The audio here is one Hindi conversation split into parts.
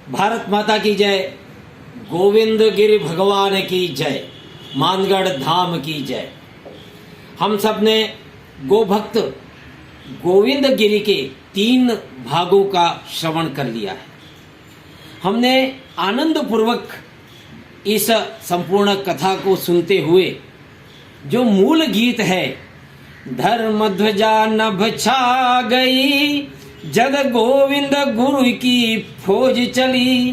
भारत माता की जय, गोविंद गिरि भगवान की जय, मानगढ़ धाम की जय। हम सब ने गोभक्त गोविंद गिरि के 3 भागों का श्रवण कर लिया है। हमने आनंद पूर्वक इस संपूर्ण कथा को सुनते हुए जो मूल गीत है, धर्म ध्वजा नभ छा गई, जग गोविंद गुरु की फौज चली,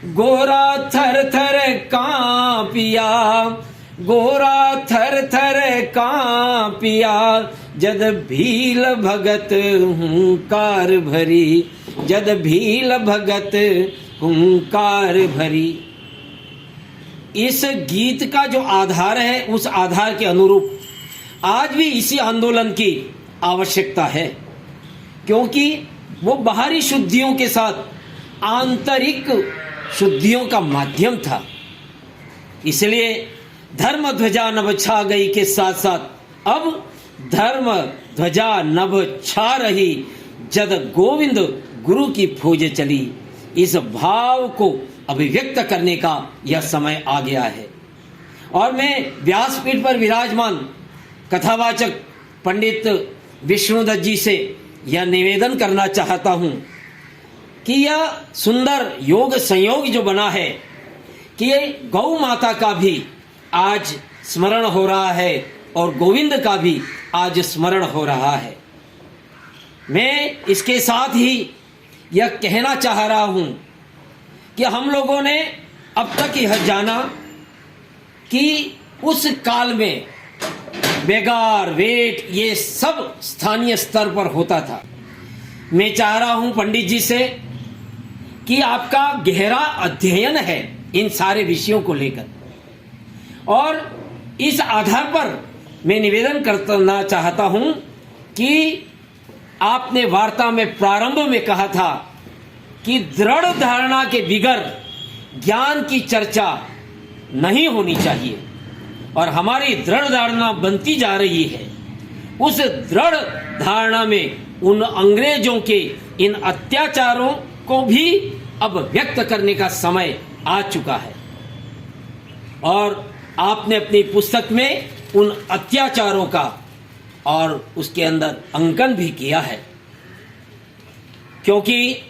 गोरा थर थर कांपिया, गोरा थर थर कांपिया, जद भील भगत हुंकार भरी, जद भील भगत हुंकार भरी। इस गीत का जो आधार है, उस आधार के अनुरूप आज भी इसी आंदोलन की आवश्यकता है, क्योंकि वो बाहरी शुद्धियों के साथ आंतरिक शुद्धियों का माध्यम था। इसलिए धर्म ध्वजा नभ छा गई के साथ साथ अब धर्म ध्वजा नभ छा रही, जद गोविंद गुरु की फौज चली। इस भाव को अभिव्यक्त करने का यह समय आ गया है। और मैं व्यासपीठ पर विराजमान कथावाचक पंडित विष्णुदत्त जी से यह निवेदन करना चाहता हूं कि यह सुंदर योग संयोग जो बना है कि गौ माता का भी आज स्मरण हो रहा है और गोविंद का भी आज स्मरण हो रहा है। मैं इसके साथ ही यह कहना चाह रहा हूं कि हम लोगों ने अब तक यह जाना कि उस काल में बेगार वेट ये सब स्थानीय स्तर पर होता था। मैं चाह रहा हूं पंडित जी से कि आपका गहरा अध्ययन है इन सारे विषयों को लेकर, और इस आधार पर मैं निवेदन करना चाहता हूं कि आपने वार्ता में प्रारंभ में कहा था कि दृढ़ धारणा के बिगर ज्ञान की चर्चा नहीं होनी चाहिए, और हमारी दृढ़ धारणा बनती जा रही है। उस दृढ़ धारणा में उन अंग्रेजों के इन अत्याचारों को भी अब व्यक्त करने का समय आ चुका है, और आपने अपनी पुस्तक में उन अत्याचारों का और उसके अंदर अंकन भी किया है, क्योंकि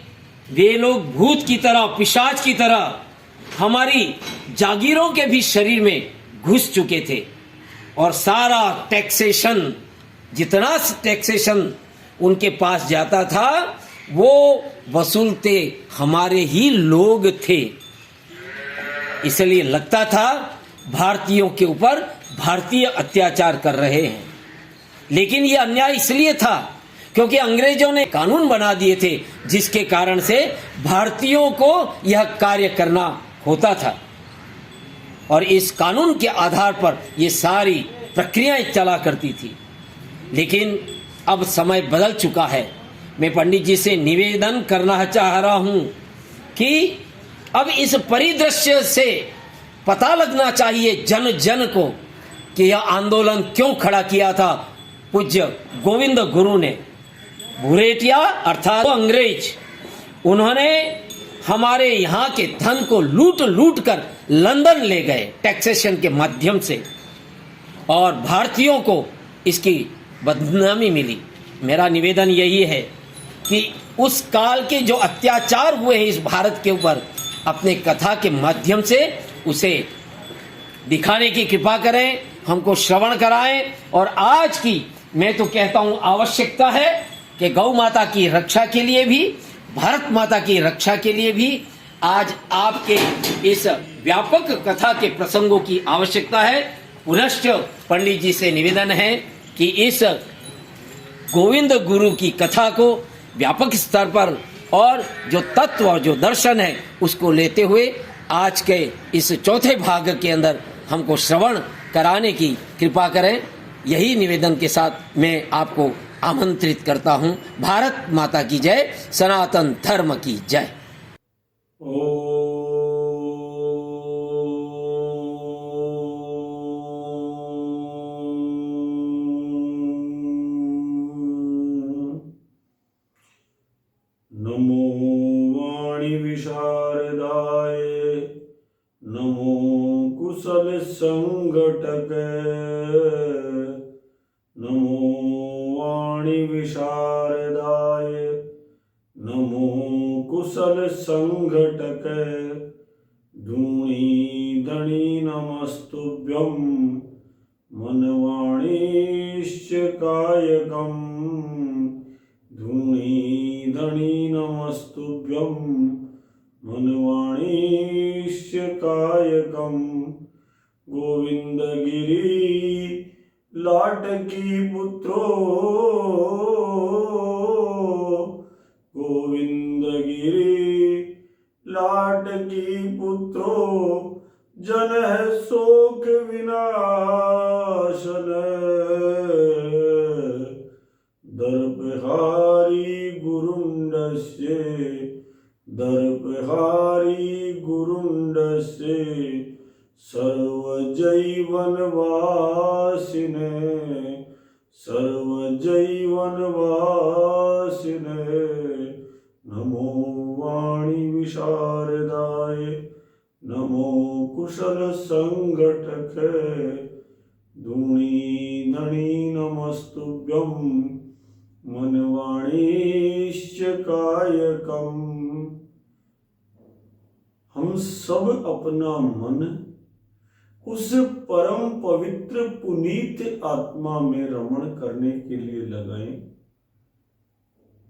वे लोग भूत की तरह, पिशाच की तरह हमारी जागीरों के भी शरीर में घुस चुके थे, और सारा टैक्सेशन, जितना टैक्सेशन उनके पास जाता था वो वसूलते हमारे ही लोग थे। इसलिए लगता था भारतीयों के ऊपर भारतीय अत्याचार कर रहे हैं, लेकिन यह अन्याय इसलिए था क्योंकि अंग्रेजों ने कानून बना दिए थे जिसके कारण से भारतीयों को यह कार्य करना होता था, और इस कानून के आधार पर ये सारी प्रक्रियाएं चला करती थी। लेकिन अब समय बदल चुका है। मैं पंडित जी से निवेदन करना चाह रहा हूं कि अब इस परिदृश्य से पता लगना चाहिए जन जन को कि यह आंदोलन क्यों खड़ा किया था पूज्य गोविंद गुरु ने। भूरेटिया अर्थात अंग्रेज, उन्होंने हमारे यहाँ के धन को लूट लूट कर लंदन ले गए टैक्सेशन के माध्यम से, और भारतीयों को इसकी बदनामी मिली। मेरा निवेदन यही है कि उस काल के जो अत्याचार हुए हैं इस भारत के ऊपर, अपने कथा के माध्यम से उसे दिखाने की कृपा करें, हमको श्रवण कराएं। और आज की मैं तो कहता हूं आवश्यकता है कि गौ माता की रक्षा के लिए भी, भारत माता की रक्षा के लिए भी आज आपके इस व्यापक कथा के प्रसंगों की आवश्यकता है। पुनश्च पंडित जी से निवेदन है कि इस गोविंद गुरु की कथा को व्यापक स्तर पर और जो तत्व और जो दर्शन है उसको लेते हुए आज के इस चौथे भाग के अंदर हमको श्रवण कराने की कृपा करें। यही निवेदन के साथ मैं आपको आमंत्रित करता हूं। भारत माता की जय, सनातन धर्म की जय। नमो वाणी विशारद संघटक नमो वाणी विशारदाय नमो कुशल संघटक धूणी धनी नमस्तुभ्यं मनवाणीश्च कायकम् धूणी धनी नमस्तुभ्यं मनवाणीश्च कायकम् गोविंद गिरी लाटकी पुत्रो गोविंद गिरी लाटकी पुत्रो जन है शोक विनाशन दर्पहारी गुरुंडस्य दर्पहारी गुरुंडस्य सर्वजैवनवासिने सर्वजैवनवासिने नमो वाणी विशारदाय नमो कुशल संघटक धूणी धनी नमस्तुभ्यं मनवाणीश्च कायकम्। हम सब अपना मन उस परम पवित्र पुनीत आत्मा में रमण करने के लिए लगाएं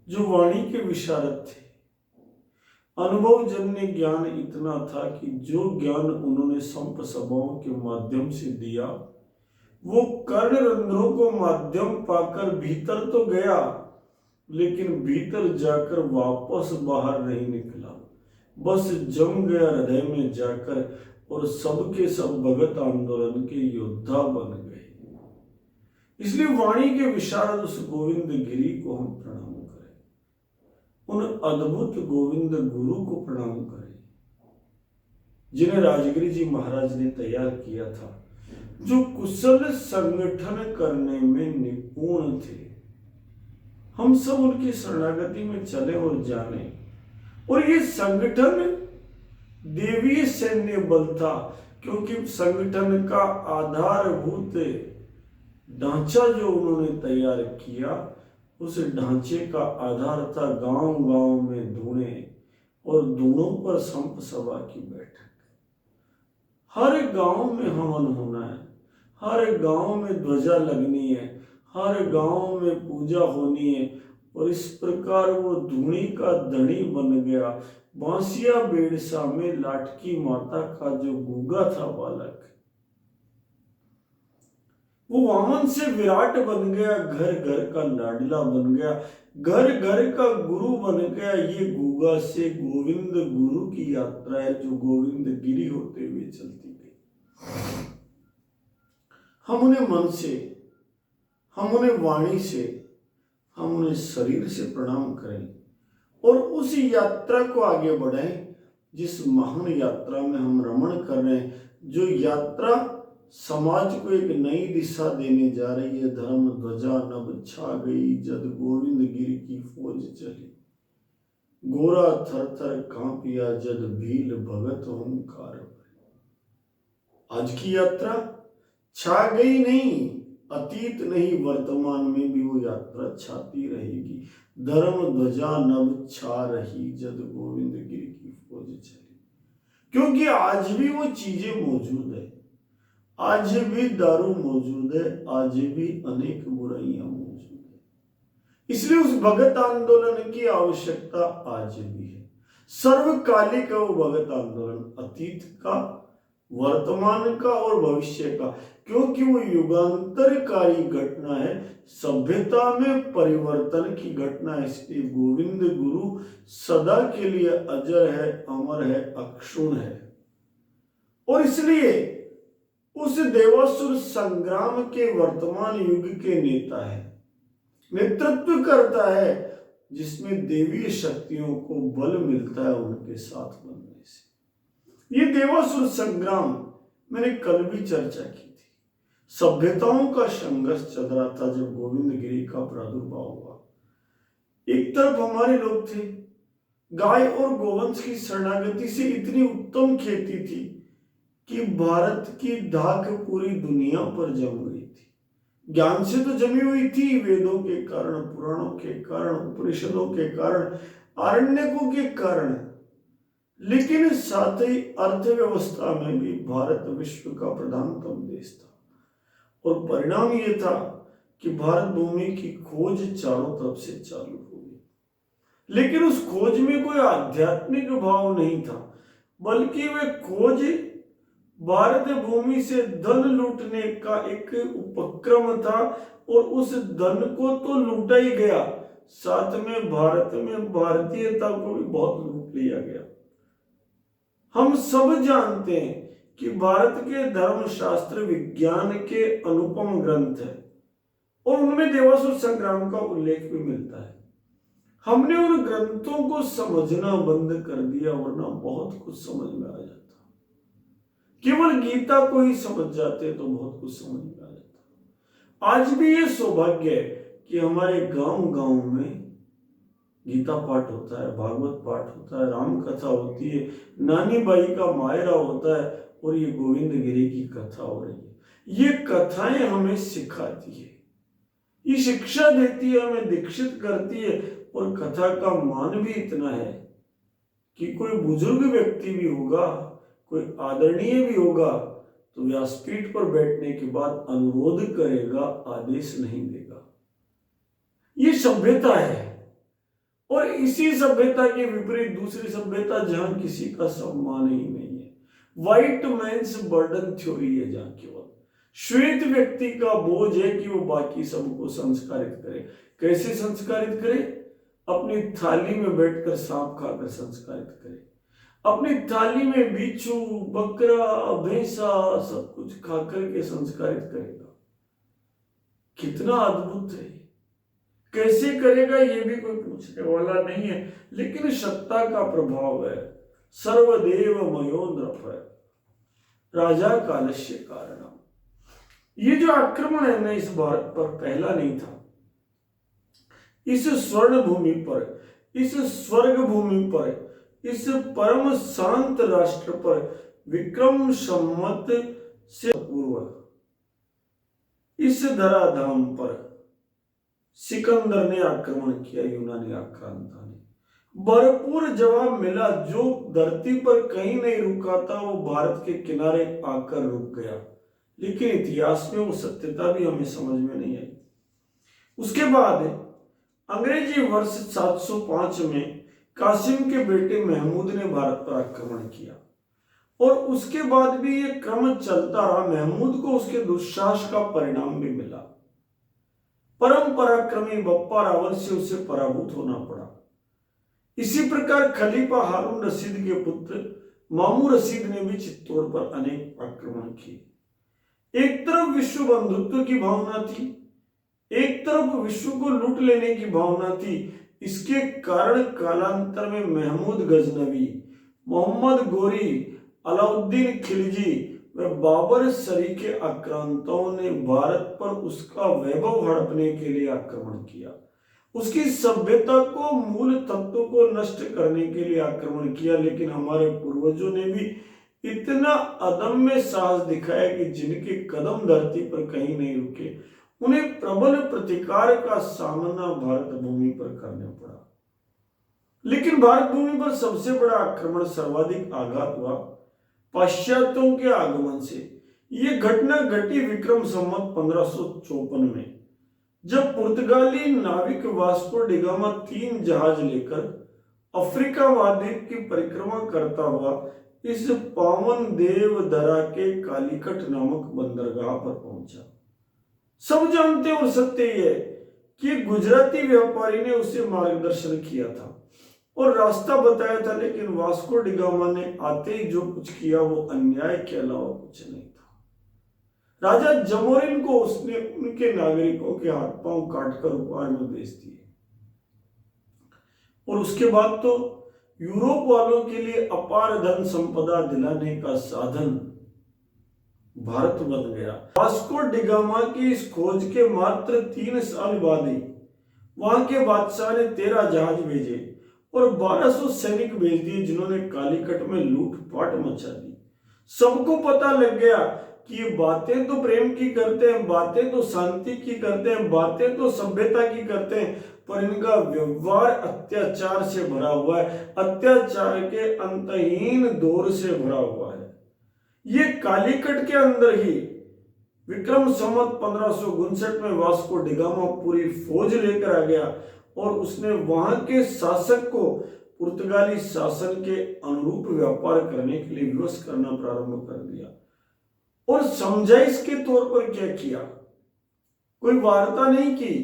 जो वाणी के विशारद थे। अनुभवजन्य ज्ञान इतना था कि जो ज्ञान उन्होंने संप सभाओं के माध्यम से दिया वो कर्ण रंध्रों को माध्यम पाकर भीतर तो गया, लेकिन भीतर जाकर वापस बाहर नहीं निकला, बस जम गया हृदय में जाकर और सबके सब भगत आंदोलन के योद्धा बन गए। इसलिए वाणी के विशारद उस गोविंद गिरी को हम प्रणाम करें, उन अद्भुत गोविंद गुरु को प्रणाम करें जिन्हें राजगिरी जी महाराज ने तैयार किया था, जो कुशल संगठन करने में निपुण थे। हम सब उनकी शरणागति में चले और जाने, और ये संगठन देवीय सैन्य बल था, क्योंकि संगठन का आधारभूत ढांचा जो उन्होंने तैयार किया उस ढांचे का आधार था गांव-गांव में धूणे और धूणों पर संप सभा की बैठक। हर गांव में हवन होना है, हर गांव में ध्वजा लगनी है, हर गांव में पूजा होनी है, और इस प्रकार वो धूणी का धनी बन गया। बांसिया बेड़सा में लाटकी माता का जो गुगा था बालक, वो वामन से विराट बन गया, घर घर का लाडला बन गया, घर घर का गुरु बन गया। ये गुगा से गोविंद गुरु की यात्रा है जो गोविंद गिरी होते हुए चलती गई। हम उन्हें मन से, हम उन्हें वाणी से, हम उन्हें शरीर से प्रणाम करें और उस यात्रा को आगे बढ़ाएं जिस महान यात्रा में हम रमण कर रहे हैं, जो यात्रा समाज को एक नई दिशा देने जा रही है। धर्म ध्वजा नभ छा गई जद गोविंद गिरी की फौज चली, गोरा थर थर कांपिया जद भील भगत ओंकार। आज की यात्रा छा गई नहीं, अतीत नहीं, वर्तमान में भी वो यात्रा छाती रहेगी। धर्म ध्वजा नभ छा रही जद गोविंद गिरी की फौज चली, क्योंकि आज भी वो चीजें मौजूद है, आज भी दारू मौजूद है, आज भी अनेक बुराइयां मौजूद है। इसलिए उस भगत आंदोलन की आवश्यकता आज भी है। सर्वकालिक वो भगत आंदोलन, अतीत का, वर्तमान का और भविष्य का, क्योंकि वो युगांतरकारी घटना है, सभ्यता में परिवर्तन की घटना है। इसलिए गोविंद गुरु सदा के लिए अजर है, अमर है, अक्षुण है। और इसलिए उस देवासुर संग्राम के वर्तमान युग के नेता है, नेतृत्व करता है, जिसमें देवीय शक्तियों को बल मिलता है उनके साथ बनने से। ये देवासुर संग्राम मैंने कल भी चर्चा की थी। सभ्यताओं का संघर्ष चल रहा था जब गोविंद गिरी का प्रादुर्भाव हुआ। एक तरफ हमारे लोग थे, गाय और गोवंश की शरणागति से इतनी उत्तम खेती थी कि भारत की धाक पूरी दुनिया पर जम गई थी। ज्ञान से तो जमी हुई थी, वेदों के कारण, पुराणों के कारण, उपनिषदों के कारण, आरण्यकों के कारण, लेकिन साथ ही अर्थव्यवस्था में भी भारत विश्व का प्रधानतम देश था। और परिणाम ये था कि भारत भूमि की खोज चारों तरफ से चालू हो गई, लेकिन उस खोज में कोई आध्यात्मिक भाव नहीं था, बल्कि वह खोज भारत भूमि से धन लूटने का एक उपक्रम था। और उस धन को तो लूटा ही गया, साथ में भारत में भारतीयता को भी बहुत लूट लिया गया। हम सब जानते हैं कि भारत के धर्मशास्त्र विज्ञान के अनुपम ग्रंथ है और उनमें देवासुर संग्राम का उल्लेख भी मिलता है। हमने उन ग्रंथों को समझना बंद कर दिया, वरना बहुत कुछ समझ में आ जाता। केवल गीता को ही समझ जाते तो बहुत कुछ समझ में आ जाता। आज भी ये सौभाग्य है कि हमारे गांव गांव में गीता पाठ होता है, भागवत पाठ होता है, राम कथा होती है, नानी बाई का मायरा होता है और ये गोविंद गिरी की कथा हो रही है। ये कथाएं हमें सिखाती है, ये शिक्षा देती है, हमें दीक्षित करती है। और कथा का मान भी इतना है कि कोई बुजुर्ग व्यक्ति भी होगा, कोई आदरणीय भी होगा, तो व्यासपीठ पर बैठने के बाद अनुरोध करेगा, आदेश नहीं देगा। ये सभ्यता है। और इसी सभ्यता के विपरीत दूसरी सभ्यता जहां किसी का सम्मान ही नहीं है, व्हाइट मैन्स बर्डन थ्योरी है, जहां केवल श्वेत व्यक्ति का बोझ है कि वो बाकी सबको संस्कारित करे। कैसे संस्कारित करे? अपनी थाली में बैठकर सांप खाकर संस्कारित करे, अपनी थाली में बिच्छू, बकरा, भैंसा सब कुछ खाकर के संस्कारित करेगा। कितना अद्भुत है! कैसे करेगा ये भी कोई पूछने वाला नहीं है, लेकिन सत्ता का प्रभाव है। सर्वदेव मयो नृप है, राजा कालस्य कारणम। ये जो आक्रमण है ना, इस भारत पर पहला नहीं था। इस स्वर्ण भूमि पर, इस स्वर्ग भूमि पर, इस परम शांत राष्ट्र पर विक्रम संवत से पूर्व इस धराधाम पर सिकंदर ने आक्रमण किया, यूनानी आक्रांता ने। भरपूर जवाब मिला। जो धरती पर कहीं नहीं रुका था वो भारत के किनारे आकर रुक गया, लेकिन इतिहास में वो सत्यता भी हमें समझ में नहीं आई। उसके बाद अंग्रेजी वर्ष 705 में कासिम के बेटे महमूद ने भारत पर आक्रमण किया और उसके बाद भी ये क्रम चलता रहा। महमूद को उसके दुस्साहस का परिणाम भी मिला। परम पराक्रमी बप्पा रावल से उसे पराभूत होना पड़ा। इसी प्रकार खलीफा हारून रशीद के पुत्र मामू रशीद ने भी चित्तौड़ पर अनेक आक्रमण किए। एक तरफ विश्व बंधुत्व की भावना थी, एक तरफ विश्व को लूट लेने की भावना थी। इसके कारण कालांतर में महमूद गजनवी, मोहम्मद गोरी, अलाउद्दीन खिलजी व बाबर सरीखे आक्रांताओं ने भारत पर उसका वैभव हड़पने के लिए आक्रमण किया। उसकी सभ्यता को, मूल तत्वों को नष्ट करने के लिए आक्रमण किया। लेकिन हमारे पूर्वजों ने भी इतना अदम्य साहस दिखाया कि जिनके कदम धरती पर कहीं नहीं रुके, उन्हें प्रबल प्रतिकार का सामना भारत भूमि पर करना पड़ा। लेकिन भारत भूमि पर सबसे बड़ा आक्रमण, सर्वाधिक आघात हुआ पाश्चात्यों के आगमन से। यह घटना घटी विक्रम संवत 1554 में, जब पुर्तगाली नाविक वास्को डिगामा 3 जहाज लेकर अफ्रीका महाद्वीप की परिक्रमा करता हुआ इस पावन देवधरा के कालीकट नामक बंदरगाह पर पहुंचा। सब जानते और सत्य यह है कि गुजराती व्यापारी ने उसे मार्गदर्शन किया था और रास्ता बताया था, लेकिन वास्को डिगामा ने आते ही जो कुछ किया वो अन्याय के अलावा कुछ नहीं था। राजा जमोरिन को उसने उनके नागरिकों के हाथ पांव काटकर उपहार में बेच दिए और उसके बाद तो यूरोप वालों के लिए अपार धन संपदा दिलाने का साधन भारत बन गया। वास्को डिगामा की इस खोज के मात्र 3 साल बाद ही वहां के बादशाह ने 13 जहाज भेजे और 1200 सैनिक भेज दिए, जिन्होंने कालीकट में लूटपाट मचा दी। सबको पता लग गया कि ये बातें तो प्रेम की करते हैं, बातें तो शांति की करते हैं, बातें तो सभ्यता की करते हैं, पर इनका व्यवहार अत्याचार से भरा हुआ है, अत्याचार के अंतहीन दौर से भरा हुआ है। ये कालीकट के अंदर ही विक्रम संवत 1559 में वास्को डिगामा पूरी फौज लेकर आ गया और उसने वहां के शासक को पुर्तगाली शासन के अनुरूप व्यापार करने के लिए विवश करना प्रारंभ कर दिया। और समझाइश के तौर पर क्या किया, कोई वार्ता नहीं की।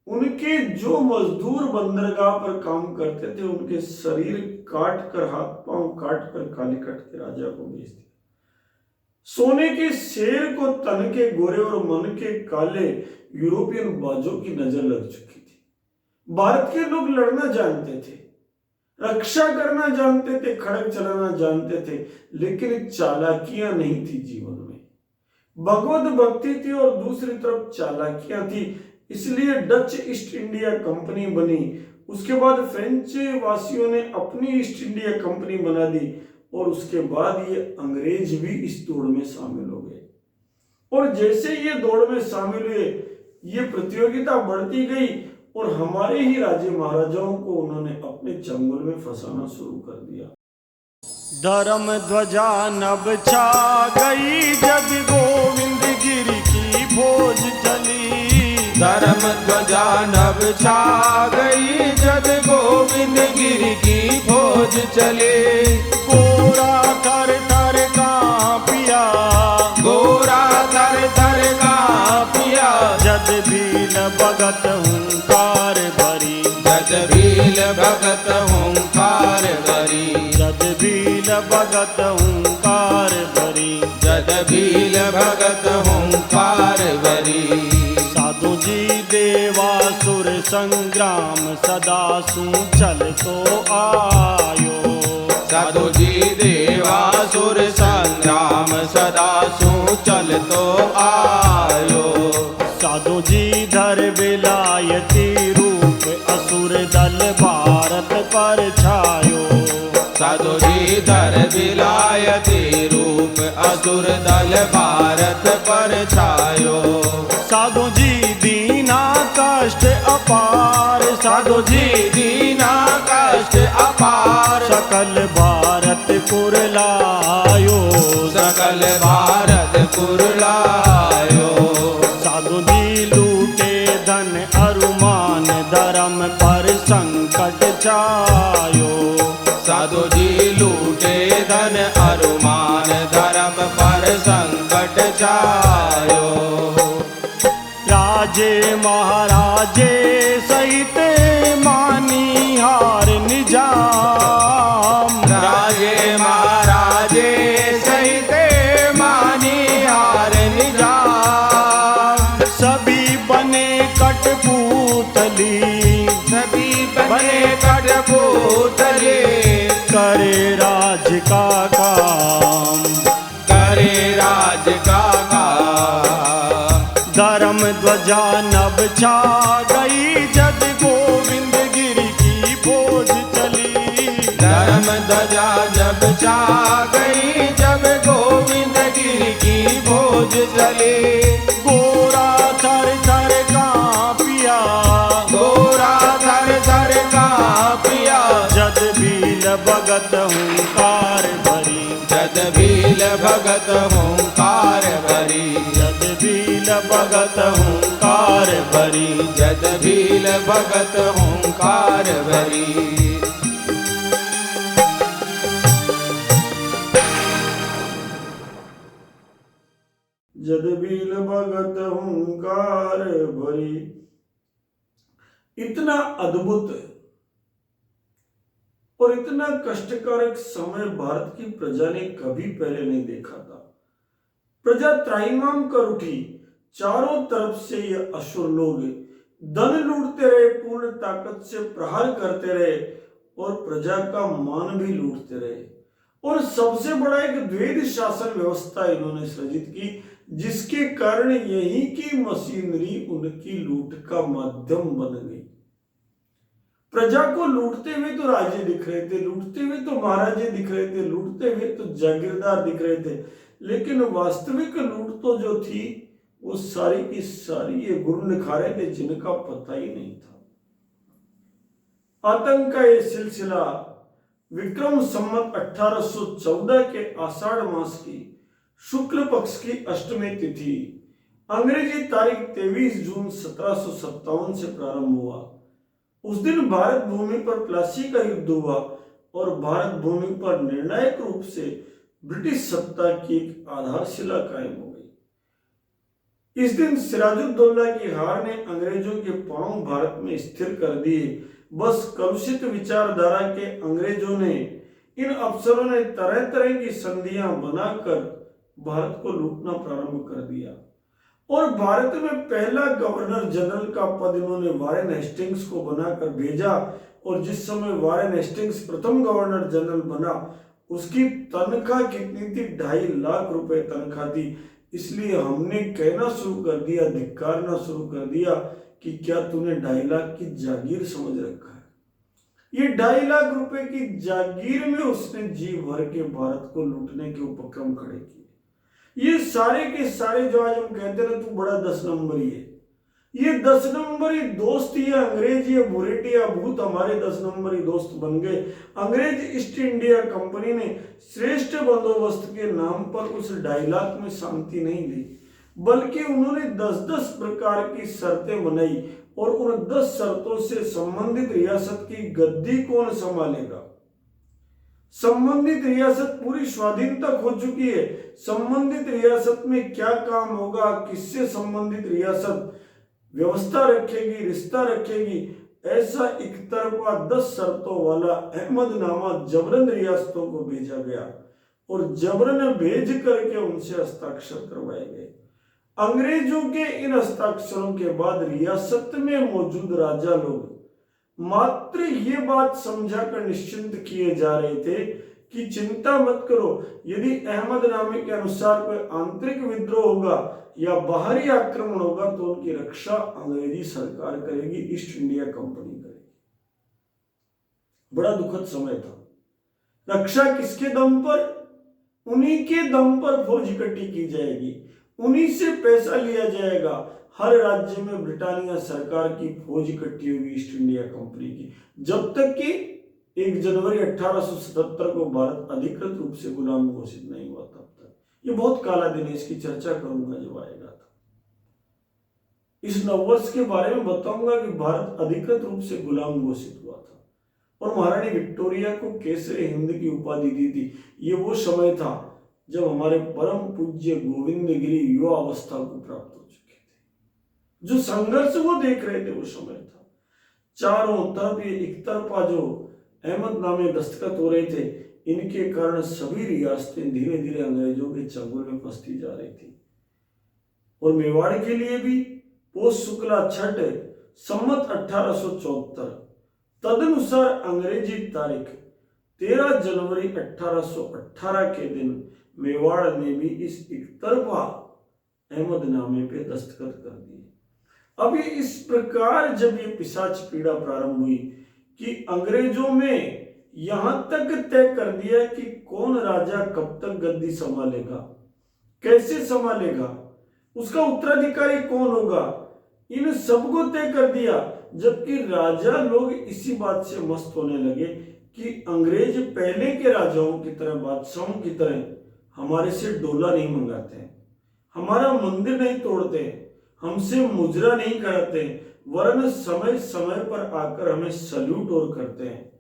उनके जो मजदूर बंदरगाह पर काम करते थे उनके शरीर काट कर, हाथ पांव काट कर कालीकट के राजा को भेज दिया। सोने के शेर को तन के गोरे और मन के काले यूरोपियन बाजों की नजर लग चुकी थी। भारत के लोग लड़ना जानते थे, रक्षा करना जानते थे, खड़ग चलाना जानते थे, लेकिन चालाकियां नहीं थी जीवन में। भगवत भक्ति थी और दूसरी तरफ चालाकियां थी। इसलिए डच ईस्ट इंडिया कंपनी बनी। उसके बाद फ्रेंच वासियों ने अपनी ईस्ट इंडिया कंपनी बना दी और उसके बाद ये अंग्रेज भी इस दौड़ में शामिल हो गए। और जैसे ये दौड़ में शामिल हुए, ये प्रतियोगिता बढ़ती गई और हमारे ही राजे महाराजाओं को उन्होंने अपने चंगुल में फंसाना शुरू कर दिया। धर्म ध्वजा नभ छा गई जब गोविंद गिरी की फौज चली। धर्म ध्वजा नभ छा गई जब गोविंद गिरी की फौज चली। गोरा थर थर कांपिया, गोरा थर थर कांपिया, जद भील भगत हुंकार भरी। जद भील भगत हुंकार भरी। जद भील भगत हुंकार भरी। जद भील भगत हुंकार भरी। साधु जी देवासुर संग्राम सदा सू चल तो आयो। साधु जी देवासुर संग्राम सदा सू चल तो आयो। साधु जी धर विलायती रूप असुर दल भारत पर छायो। साधु जी धर विलायती रूप असुर दल भारत पर छायो। साधु जी दीना कष्ट अपार। साधु जी दीना कष्ट अपार। सकल भारत कुरलायो। सकल भारत कुरलायो। साधु जी लूटे धन अरुमान धर्म पर संकट छायो। साधु जी लूटे धन अरुमान धर्म पर संकट छायो। राजे महाराजे सहित मानी हार निजाम। राजे महाराजे सहित मानी हार निजाम। सभी बने कठपुतली। सभी बने कठपुतली। करे राज का काम। करे राज का काम। धर्म ध्वजा नभ छा गई जद गोविंद गिरी की फौज चली। धर्म ध्वजा जब छा गई जब गोविंद गिरी की फौज चली। गोरा थर थर कांपिया। गोरा थर थर कांपिया। जद भील भगत हुंकार भरी। जद भील भगत हुंकार भरी। जद भील भगत हुंकार भरी। जद भील भगत हुंकार भरी। जद भील भगत हुंकार भरी। इतना अद्भुत और इतना कष्टकारक समय भारत की प्रजा ने कभी पहले नहीं देखा था। प्रजा त्राहिमाम कर उठी। चारों तरफ से ये असुर लोग धन लूटते रहे, पूर्ण ताकत से प्रहार करते रहे और प्रजा का मान भी लूटते रहे। और सबसे बड़ा एक द्वैध शासन व्यवस्था इन्होंने सृजित की, जिसके कारण यही की मशीनरी उनकी लूट का माध्यम बन गई। प्रजा को लूटते हुए तो राजे दिख रहे थे, लूटते हुए तो महाराजे दिख रहे थे, लूटते हुए तो जागीरदार दिख रहे थे, लेकिन वास्तविक लूट तो जो थी वो सारी की सारी ये गुरु निखा रहे थे जिनका पता ही नहीं था। आतंक का ये सिलसिला विक्रम संवत 1814 के आषाढ़ मास की शुक्ल पक्ष की अष्टमी तिथि अंग्रेजी तारीख 23 जून 1757 से प्रारंभ हुआ। उस दिन भारत भूमि पर प्लासी का युद्ध हुआ और भारत भूमि पर निर्णायक रूप से ब्रिटिश सत्ता की एक आधारशिला कायम हो गई। इस दिन सिराजुद्दौला की हार ने अंग्रेजों के पांव भारत में स्थिर कर दिए। बस कलुषित विचारधारा के अंग्रेजों ने, इन अफसरों ने तरह तरह की संधियां बनाकर भारत को लूटना प्रारंभ कर दिया और भारत में पहला गवर्नर जनरल का पद इन्होंने वारेन हेस्टिंग्स को बनाकर भेजा। और जिस समय वारेन हेस्टिंग्स प्रथम गवर्नर जनरल बना उसकी तनख्वाह कितनी थी? 2.5 लाख रुपए तनख्वाह थी। इसलिए हमने कहना शुरू कर दिया, धिक्कारना शुरू कर दिया कि क्या तूने 2.5 लाख की जागीर समझ रखा है? ये 2.5 लाख रुपए की जागीर में उसने जी भर के भारत को लूटने के उपक्रम खड़े किए। ये सारे के सारे जो आज हम कहते हैं तू बड़ा 10 नंबरी है, ये 10 नंबरी दोस्त, ये अंग्रेज, ये बुरेटी या भूत हमारे 10 नंबरी दोस्त बन गए। अंग्रेज ईस्ट इंडिया कंपनी ने श्रेष्ठ बंदोबस्त के नाम पर उस 2.5 लाख में शांति नहीं दी, बल्कि उन्होंने 10-10 प्रकार की शर्तें बनाई और उन 10 शर्तों से संबंधित रियासत की गद्दी कौन संभालेगा। संबंधित रियासत पूरी स्वाधीनता खो चुकी है। संबंधित रियासत में क्या काम होगा, किससे संबंधित रियासत व्यवस्था रखेगी, रिश्ता रखेगी, ऐसा एक तरफा 10 शर्तों वाला अहमदनामा जबरन रियासतों को भेजा गया और जबरन भेज करके उनसे हस्ताक्षर करवाए गए। अंग्रेजों के इन हस्ताक्षरों के बाद रियासत में मौजूद राजा लोग मात्र ये बात समझाकर निश्चिंत किए जा रहे थे कि चिंता मत करो, यदि अहमदनामे के अनुसार कोई आंतरिक विद्रोह होगा या बाहरी आक्रमण होगा तो उनकी रक्षा अंग्रेजी सरकार करेगी, ईस्ट इंडिया कंपनी करेगी। बड़ा दुखद समय था। रक्षा किसके दम पर? उन्हीं के दम पर फौज इकट्ठी की जाएगी, उन्हीं से पैसा लिया जाएगा। हर राज्य में ब्रिटानिया सरकार की फौज इकट्ठी होगी ईस्ट इंडिया कंपनी की, जब तक कि 1 जनवरी 1877 को भारत अधिकृत रूप से गुलाम घोषित नहीं हुआ तब तक। ये बहुत काला दिन है, इसकी चर्चा करूंगा जब आएगा था। इस नववर्ष के बारे में बताऊंगा कि भारत अधिकृत रूप से गुलाम घोषित हुआ था और महारानी विक्टोरिया को केसरे हिंद की उपाधि दी थी। ये वो समय था जब हमारे परम पूज्य गोविंद गिरी युवा अवस्था को प्राप्त हो चुके थे। जो संघर्ष वो देख रहे थे वो समय था। चारों तरफ ये एक तरफा जो अहमदनामे दस्तखत हो रहे थे, इनके कारण सभी रियासतें धीरे धीरे अंग्रेजों के चंगुल में फंसती जा रही थी। और मेवाड़ के लिए भी पोष शुक्ला छठ संवत 1874 तदनुसार अंग्रेजी तारीख 13 जनवरी 1818 के दिन मेवाड़ ने भी इस एक तरफा अहमदनामे पे दस्तखत कर दिए। अब ये इस प्रकार जब ये पिशाच पीड़ा प्रारंभ हुई कि अंग्रेजों में यहां तक तय कर दिया कि कौन राजा कब तक गद्दी संभालेगा, कैसे संभालेगा, उसका उत्तराधिकारी कौन होगा, इन सबको तय कर दिया। जबकि राजा लोग इसी बात से मस्त होने लगे कि अंग्रेज पहले के राजाओं की तरह, बादशाहों की तरह हमारे से डोला नहीं मंगाते, हमारा मंदिर नहीं तोड़ते, हमसे मुजरा नहीं कराते, वरन समय समय पर आकर हमें सल्यूट और करते हैं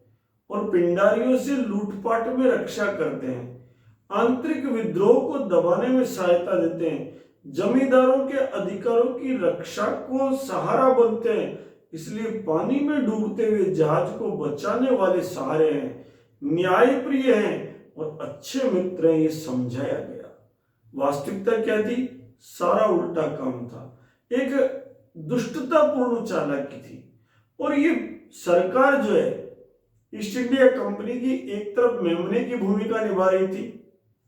और पिंडारियों से लूटपाट में रक्षा करते हैं, आंतरिक विद्रोह को दबाने में सहायता देते हैं, जमींदारों के अधिकारों की रक्षा को सहारा बनते हैं। इसलिए पानी में डूबते हुए जहाज को बचाने वाले सहारे हैं, न्यायप्रिय हैं और अच्छे मित्र हैं, ये समझाया गया। वास्तविकता क्या थी? सारा उल्टा काम था, एक दुष्टतापूर्ण चालाकी थी। और ये सरकार जो है ईस्ट इंडिया कंपनी की एक तरफ मेमने की भूमिका निभा रही थी,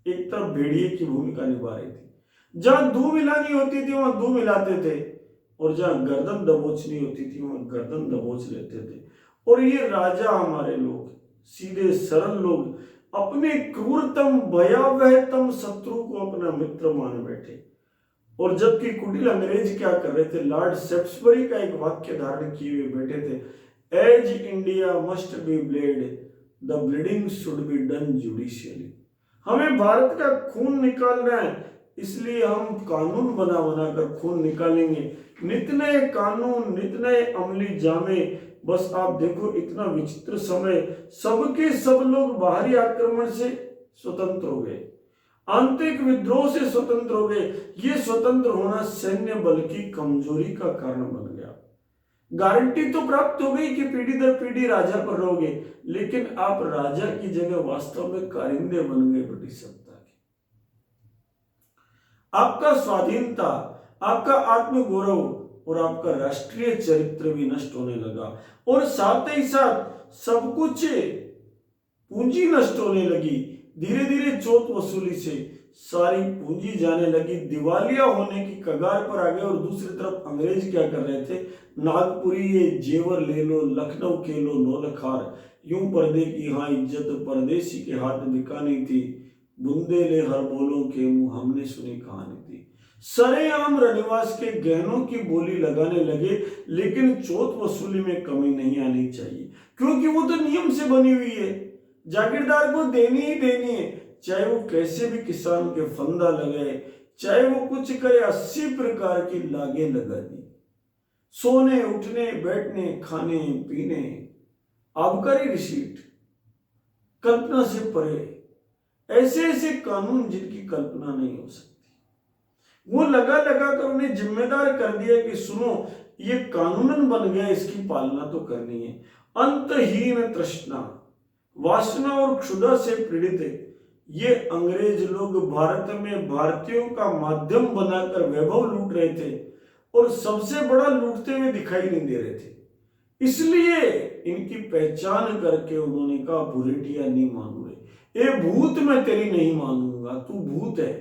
एक तरफ भेड़िए की भूमिका निभा रही थी। जहां दूं मिलानी होती थी वहां दूं मिलाते थे और जहां गर्दन दबोचनी होती थी वहां गर्दन दबोच लेते थे। और ये राजा हमारे लोग, सीधे सरल लोग, अपने क्रूरतम भयावहतम शत्रु को अपना मित्र मान बैठे। और जबकि कुटिल अंग्रेज क्या कर रहे थे, लॉर्ड सेफ्सबरी का एक वाक्य धारण किए हुए बैठे थे, as India must be bled, the bleeding should be done judicially. हमें भारत का खून निकालना है, इसलिए हम कानून बना बना कर खून निकालेंगे, नित नए कानून, नित नए अमली जामे। बस आप देखो इतना विचित्र समय, सबके सब लोग बाहरी आक्रमण से स्वतंत्र हो गए, आंतरिक विद्रोह से स्वतंत्र हो गए। ये स्वतंत्र होना सैन्य बल की कमजोरी का कारण बन गया। गारंटी तो प्राप्त हो गई कि पीढ़ी दर पीढ़ी राजा पर रहोगे, लेकिन आप राजा की जगह वास्तव में कारिंदे बन गए ब्रिटिश सत्ता के। आपका स्वाधीनता, आपका आत्मगौरव और आपका राष्ट्रीय चरित्र भी नष्ट होने लगा, और साथ ही साथ सब कुछ पूंजी नष्ट होने लगी। धीरे धीरे चोट वसूली से सारी पूंजी जाने लगी, दिवालिया होने की कगार पर आ गए। और दूसरी तरफ अंग्रेज क्या कर रहे थे, नागपुरी ये जेवर ले लो, लखनऊ के लो नौलखार, यूं पर्दे की हाँ इज्जत परदेसी के हाथ बिकानी थी, बुंदेले हर बोलों के मुंह हमने सुनी कहानी थी। सरेआम रनिवास के गहनों की बोली लगाने लगे, लेकिन चोट वसूली में कमी नहीं आनी चाहिए, क्योंकि वो तो नियम से बनी हुई है, जागीरदार को देनी ही देनी है, चाहे वो कैसे भी किसान के फंदा लगाए, चाहे वो कुछ करे, 80 प्रकार की लागे लगा दी, सोने उठने बैठने खाने पीने, आबकारी रिसीट, कल्पना से परे, ऐसे ऐसे कानून जिनकी कल्पना नहीं हो सकती। वो लगा लगा कर उन्हें जिम्मेदार कर दिया कि सुनो ये कानूनन बन गया, इसकी पालना तो करनी है। अंतहीन तृष्णा, वासना और क्षुधा से पीड़ित ये अंग्रेज लोग भारत में भारतीयों का माध्यम बनाकर वैभव लूट रहे थे, और सबसे बड़ा लूटते हुए दिखाई नहीं दे रहे थे। इसलिए इनकी पहचान करके उन्होंने कहा बुरेटिया नहीं मानूंगे, ए भूत मैं तेरी नहीं मानूंगा, तू भूत है।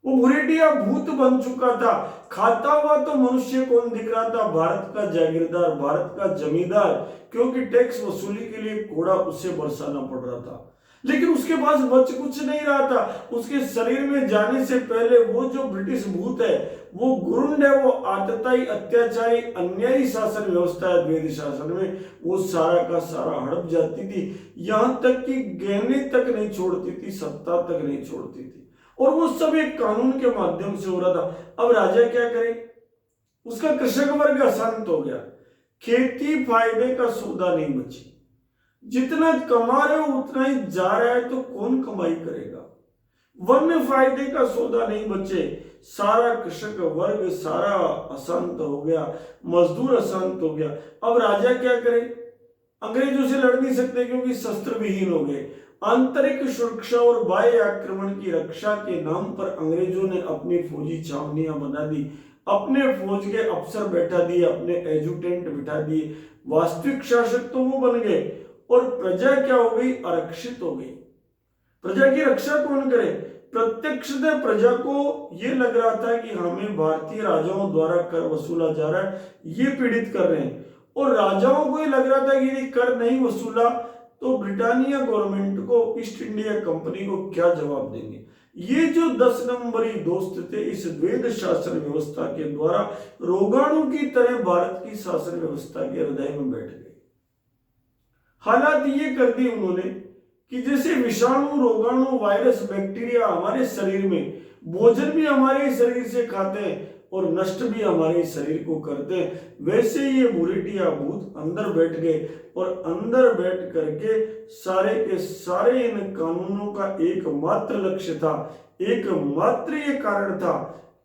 वो बुरेटिया भूत बन चुका था। खाता हुआ तो मनुष्य कौन दिख रहा था, भारत का जागीरदार, भारत का जमींदार, क्योंकि टैक्स वसूली के लिए कोड़ा उसे बरसाना पड़ रहा था, लेकिन उसके पास बच कुछ नहीं रहा था। उसके शरीर में जाने से पहले वो जो ब्रिटिश भूत है, वो गुरुंड है, वो आतताई अत्याचारी अन्यायी शासन व्यवस्था है द्वैध शासन में, वो सारा का सारा हड़प जाती थी, यहां तक कि गहने तक नहीं छोड़ती थी, सत्ता तक नहीं छोड़ती थी, और वो सब एक कानून के माध्यम से हो रहा था। अब राजा क्या करे, उसका कृषक वर्ग अशांत हो गया, खेती फायदे का सौदा नहीं बची, जितना कमा रहे हो उतना ही जा रहा है, तो कौन कमाई करेगा। वन फायदे का सौदा नहीं बचे, सारा कृषक वर्ग सारा अशांत हो गया, मजदूर अशांत हो गया। अब राजा क्या करे, अंग्रेजों से लड़ नहीं सकते क्योंकि शस्त्र विहीन हो गए। आंतरिक सुरक्षा और बाह्य आक्रमण की रक्षा के नाम पर अंग्रेजों ने अपनी फौजी छावनियां बना दी, अपने फौज के अफसर बैठा दिए, अपने एजुटेंट बिठा दिए। वास्तविक शासक तो वो बन गए, और प्रजा क्या हो गई, आरक्षित हो गई। प्रजा की रक्षा कौन करे, प्रत्यक्षतः प्रजा को ये लग रहा था कि हमें भारतीय राजाओं द्वारा कर वसूला जा रहा है, ये पीड़ित कर रहे हैं, और राजाओं को ये लग रहा था कि यदि कर नहीं वसूला तो ब्रिटानिया गवर्नमेंट को, ईस्ट इंडिया कंपनी को क्या जवाब देंगे। ये जो 10 नंबरी दोस्त थे, इस द्वैध शासन व्यवस्था के द्वारा रोगाणु की तरह भारत की शासन व्यवस्था के हृदय में बैठ गए। हालात ये कर दी उन्होंने कि जैसे विषाणु, रोगाणु, वायरस, बैक्टीरिया हमारे शरीर में, भोजन भी हमारे शरीर से खाते हैं और नष्ट भी हमारे शरीर को करते हैं, वैसे ये बुरेटिया भूत अंदर बैठ गए, और अंदर बैठ करके सारे के सारे इन कानूनों का एकमात्र लक्ष्य था, एकमात्र ये कारण था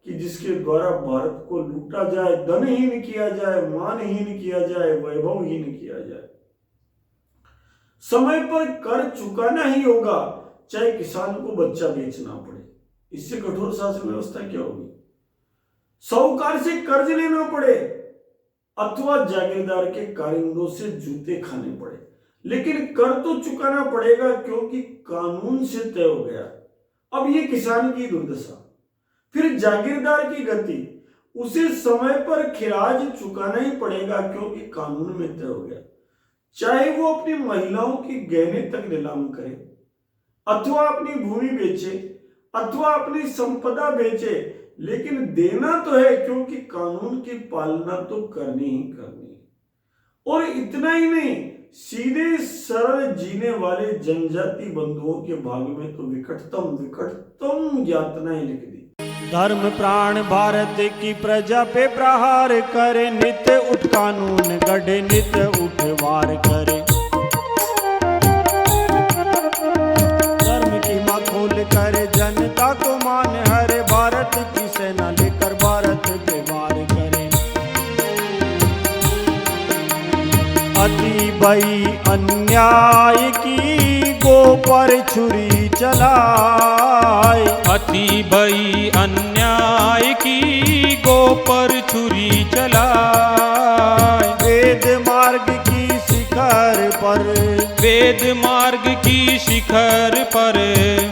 कि जिसके द्वारा भारत को लूटा जाए, धनहीन किया जाए, मानहीन किया जाए, वैभवहीन किया जाए। समय पर कर चुकाना ही होगा, चाहे किसान को बच्चा बेचना पड़े। इससे कठोर शासन व्यवस्था क्या होगी, साहूकार से कर्ज लेना पड़े, अथवा जागीरदार के कारिंदों से जूते खाने पड़े, लेकिन कर तो चुकाना पड़ेगा क्योंकि कानून से तय हो गया। अब ये किसान की दुर्दशा, फिर जागीरदार की गति, उसे समय पर खिराज चुकाना ही पड़ेगा क्योंकि कानून में तय हो गया। चाहे वो अपनी महिलाओं की गहने तक नीलाम करे, अथवा अपनी भूमि बेचे, अथवा अपनी संपदा बेचे, लेकिन देना तो है, क्योंकि कानून की पालना तो करनी ही करनी है। और इतना ही नहीं, सीधे सरल जीने वाले जनजाति बंधुओं के भाग में तो विकटतम यातनाएं लिख दी। धर्म प्राण भारत की प्रजा पे प्रहार करे, नित उठ कानून गढ़े, नित उठ वार करे। धर्म की माँ खोल करे, जनता को मान हरे, भारत की सेना लेकर भारत पे वार करे। अति भई अन्याय की गो पर छुरी चलाए, अति भई अन्याय की गो पर छुरी चलाए। वेद मार्ग की शिखर पर, वेद मार्ग की शिखर पर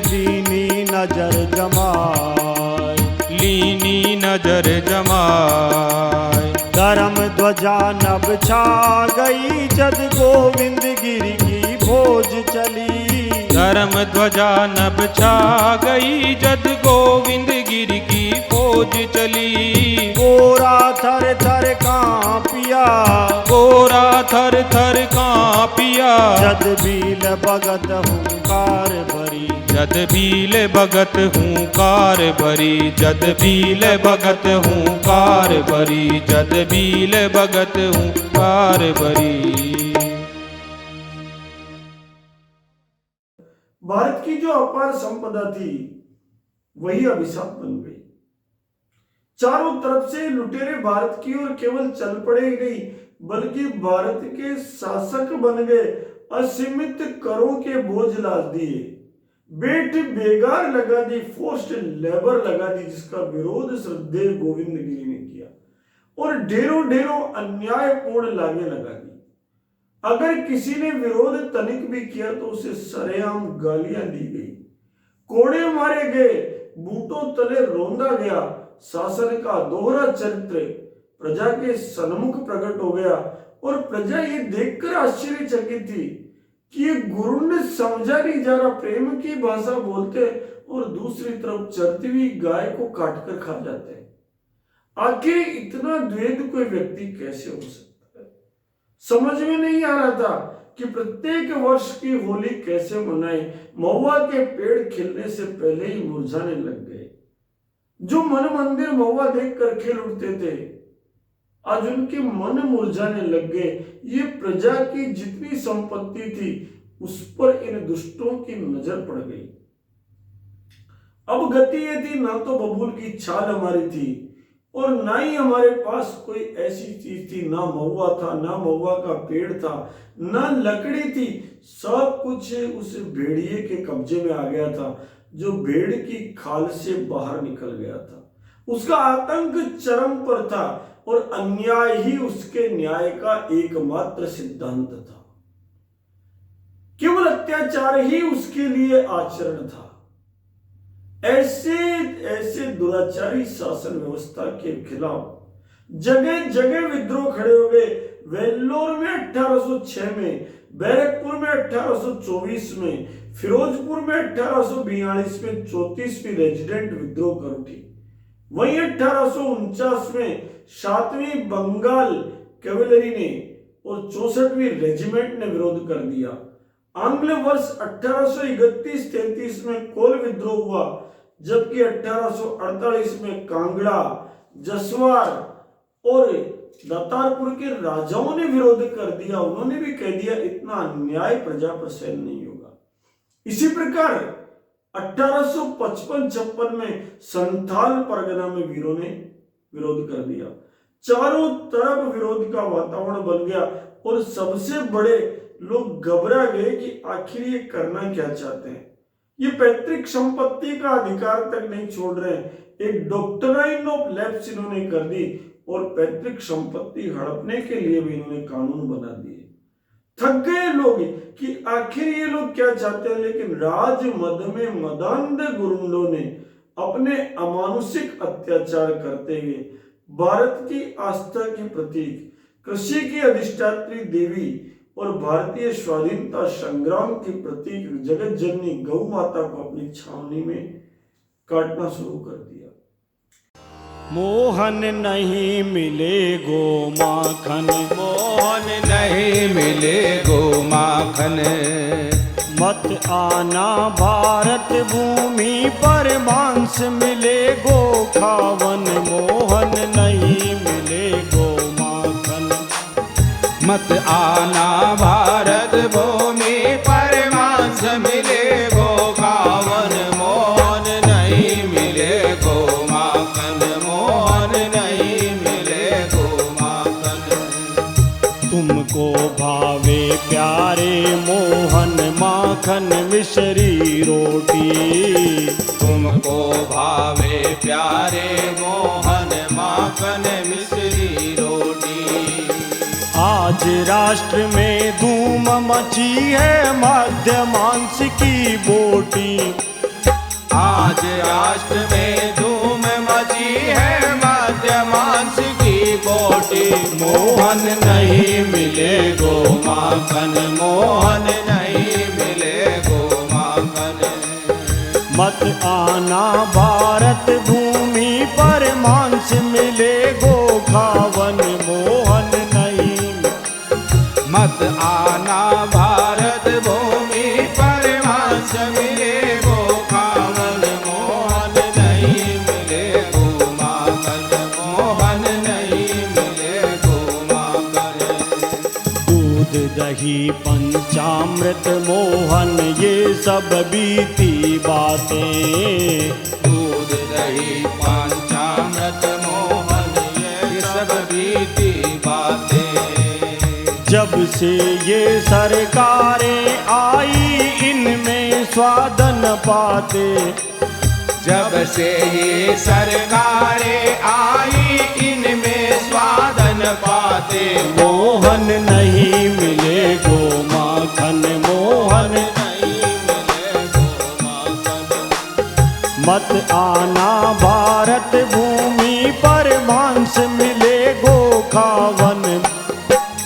लीनी नजर जमाए, लीनी नजर जमाए। धर्म ध्वजा नभ छा गई, जद गोविंद गिरि की फौज चली। धर्म ध्वजा नभ छा गई, जद गोविंद गिरि की फौज चली। गोरा थर थर कांपिया, गोरा थर थर कांपिया, जद भील भगत हुंकार भरी। जद भील भगत हुंकार भरी, जद भील भगत हुंकार भरी, जद भील भगत हुंकार भरी। भारत की जो अपार संपदा थी वही अभिशाप बन गई। चारों तरफ से लुटेरे भारत की ओर केवल चल पड़े ही नहीं, बल्कि भारत के शासक बन गए। असीमित करों के बोझ लाद दिए, बेट बेगार लगा दी, फोर्स्ड लेबर लगा दी, जिसका विरोध श्रद्धेय गोविंद गिरि ने किया, और ढेरों ढेरों अन्यायपूर्ण लागें लगा दी। अगर किसी ने विरोध तनिक भी किया तो उसे सरेआम गालियां दी गई, कोड़े मारे गए, बूटों तले रौंदा गया। शासन का दोहरा चरित्र प्रजा के सन्मुख प्रकट हो गया, और प्रजा ये देखकर आश्चर्यचकित थी कि ये गुरु ने समझा नहीं जा रहा, प्रेम की भाषा बोलते और दूसरी तरफ चरती हुई गाय को काटकर खा जाते हैं। आखिर इतना द्वेष कोई व्यक्ति कैसे हो सकता है? समझ में नहीं आ रहा था कि प्रत्येक वर्ष की होली कैसे मनाएं। महुआ के पेड़ खिलने से पहले ही मुरझाने लग गए। जो मन मंदिर महुआ देखकर खिल उठते थे, आज उनके मन मुरझाने लग गए। ये प्रजा की जितनी संपत्ति थी उस पर इन दुष्टों की नजर पड़ गई। अब गति ये थी, ना तो बबूल की छाल हमारी थी और ना ही हमारे पास कोई ऐसी चीज थी। ना महुआ था, ना महुआ का पेड़ था, ना लकड़ी थी। सब कुछ उस भेड़िए के कब्जे में आ गया था, जो भेड़ की खाल से बाहर निकल गया था। उसका आतंक चरम पर था और अन्याय ही उसके न्याय का एकमात्र सिद्धांत था। केवल अत्याचार ही उसके लिए आचरण था। ऐसे दुराचारी शासन व्यवस्था के खिलाफ जगह जगह विद्रोह खड़े हो गए। वेल्लोर में 1806 में, बैरकपुर में 1824 में, फिरोजपुर में 1842 में 34वीं रेजिडेंट विद्रोह कर उठी। वहीं 1849 में 7वीं बंगाल कैवेलरी ने और 64वीं रेजिमेंट ने विरोध कर दिया। आंग्ल वर्ष 1831-33 में कोल विद्रोह हुआ, जबकि 1848 में कांगड़ा, जसवार और दातारपुर के राजाओं ने विरोध कर दिया। उन्होंने भी कह दिया इतना अन्याय प्रजा पर सहन नहीं होगा। इसी प्रकार 1855-56 में संथाल परगना में वीरों ने विरोध कर दिया। चारों तरफ विरोध का वातावरण बन गया और सबसे बड़े लोग घबरा गए कि आखिर ये करना क्या चाहते हैं। ये पैतृक संपत्ति का अधिकार तक नहीं छोड़ रहे हैं। एक डॉक्ट्राइन ऑफ लैप्स इन्होंने कर दी और पैतृक संपत्ति हड़पने के लिए भी इन्होंने कानून बना दिए। थक गए लोग कि आखिर ये लोग क्या चाहते हैं, लेकिन राजमद में मदांध गुरुंडों ने अपने अमानुषिक अत्याचार करते हुए भारत की आस्था की प्रतीक, कृषि की अधिष्ठात्री देवी और भारतीय स्वाधीनता संग्राम के प्रतीक जगत जननी गौ माता को अपनी छावनी में काटना शुरू कर दिया। मोहन नहीं मिले गो माखन, मोहन नहीं मिले गो माखन। मत आना भारत भूमि पर मांस मिले गो खावन, मोहन नहीं मिले गो माखन। मत आना भारत भूमि पर मांस मिले गो खावन, मोहन नहीं मिले गो माखन, मोहन नहीं मिले गो माखन। तुमको भावे प्यारे मोहन माखन मिश्री रोटी, तुमको भावे प्यारे मोहन माखन मिश्री रोटी। आज राष्ट्र में धूम मची है मध्य मांस की बोटी, आज राष्ट्र में धूम मची है मध्य मांस की बोटी। मोहन नहीं मिले गो माखन, मोहन नहीं मिले गो माखन। मत आना भारत भूमि पर मांस मिले गो खावन, मोहन नहीं। मत आना भारत भूमि पर मांस मिले गो खावन, मोहन नहीं मिले गो माखन, मोहन नहीं मिले गो माखन। दूध दही पंचामृत मोहन ये सब बीती बातें, दूध दही पंचामृत मोहन ये सब बीती बातें। जब से ये सरकारें आई इनमें स्वाद न पाते, जब से ये सरकारें आई इनमें स्वाद न पाते। मोहन नहीं मिले गो माखन, मोहन नहीं मिले गो माखन। मत आना भारत भूमि पर मांस मिले गो खावन,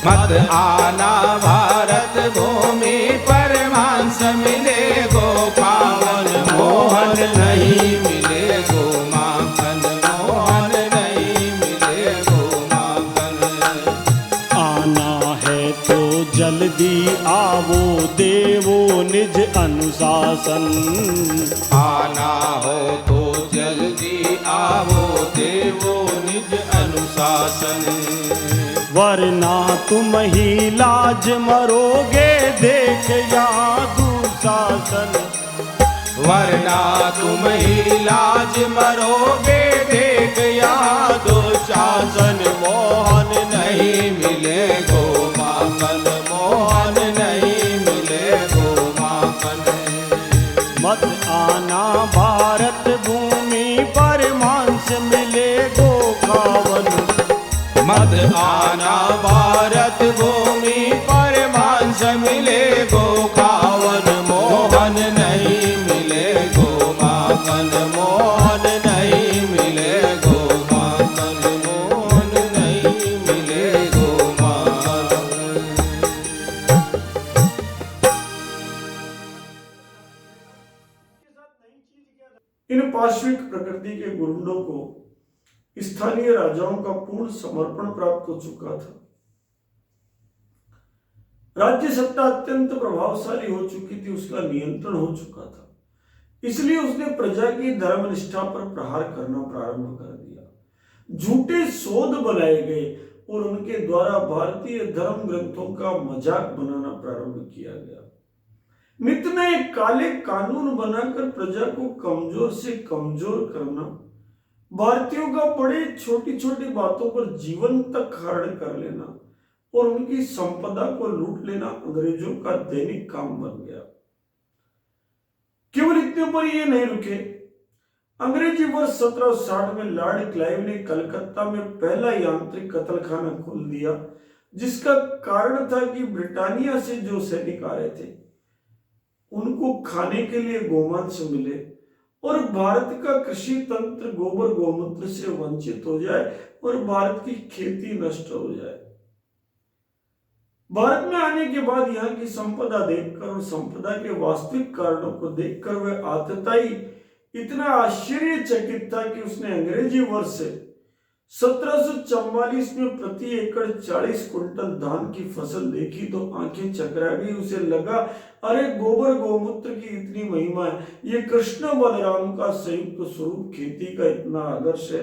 मत आना भारत भूमि पर मांस मिले गो खावन, मोहन नहीं मिले गो माखन, मोहन नहीं मिले गो माखन। आना है तो जल्दी आवो देवो निज अनुशासन, आना हो तो जल्दी आवो देवो निज अनुशासन। वरना तुम ही लाज मरोगे देख यहाँ दुशासन, वरना तुम ही लाज मरोगे देख यहाँ दुशासन। मोहन नहीं मिले गो माखन, मोहन नहीं मिले गो माखन। मत आना भारत भूमि पर मांस मिले गो खावन, मत आना भारत भूमि पर मांस मिले गो खावन, मोहन नहीं मिले गो माखन, मोहन नहीं मिले गो माखन, मोहन नहीं मिले गो माखन। इन पाश्विक प्रकृति के गुरुंडों को स्थानीय राजाओं का पूर्ण समर्पण प्राप्त हो चुका था। राज्य सत्ता अत्यंत प्रभावशाली हो चुकी थी, उसका नियंत्रण हो चुका था। इसलिए उसने प्रजा की धर्मनिष्ठा पर प्रहार करना प्रारंभ कर दिया। झूठे शोध बनाए गए और उनके द्वारा भारतीय धर्म ग्रंथों का मजाक बनाना प्रारंभ किया गया। नित्य नए काले कानून बनाकर प्रजा को कमजोर से कमजोर करना, भारतीयों का बड़े छोटी छोटी बातों पर जीवन तक हरण कर लेना और उनकी संपदा को लूट लेना अंग्रेजों का दैनिक काम बन गया। केवल इतने पर ये नहीं रुके। अंग्रेजी वर्ष 1760 में लॉर्ड क्लाइव ने कलकत्ता में पहला यांत्रिक कत्लखाना खोल दिया, जिसका कारण था कि ब्रिटानिया से जो सैनिक आ रहे थे उनको खाने के लिए गोमांस मिले और भारत का कृषि तंत्र गोबर गोमूत्र से वंचित हो जाए और भारत की खेती नष्ट हो जाए। भारत में आने के बाद यहाँ की संपदा देखकर और संपदा के वास्तविक कारणों को देखकर वह आतताई इतना आश्चर्यचकित था कि उसने अंग्रेजी वर्ष से 1744 में प्रति एकड़ 40 कुंटल धान की फसल देखी तो आंखें चकरा गई। उसे लगा, अरे गोबर गोमूत्र की इतनी महिमा है, ये कृष्ण बलराम का संयुक्त स्वरूप खेती का इतना आदर्श है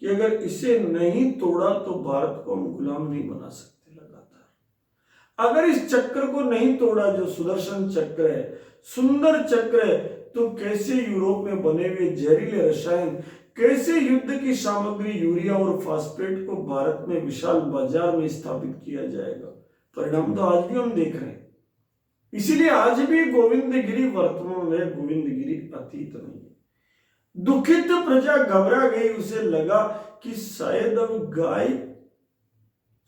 कि अगर इसे नहीं तोड़ा तो भारत को हम गुलाम नहीं बना सकते। लगातार अगर इस चक्र को नहीं तोड़ा, जो सुदर्शन चक्र है, सुंदर चक्र है, तो कैसे यूरोप में बने हुए जहरीले रसायन, कैसे युद्ध की सामग्री यूरिया और फास्फेट को भारत में विशाल बाजार में स्थापित किया जाएगा। परिणाम तो आज भी हम देख रहे हैं। इसीलिए आज भी गोविंदगिरी वर्तमान है, गोविंदगिरी अतीत नहीं है। दुखित प्रजा घबरा गई। उसे लगा कि शायद अब गाय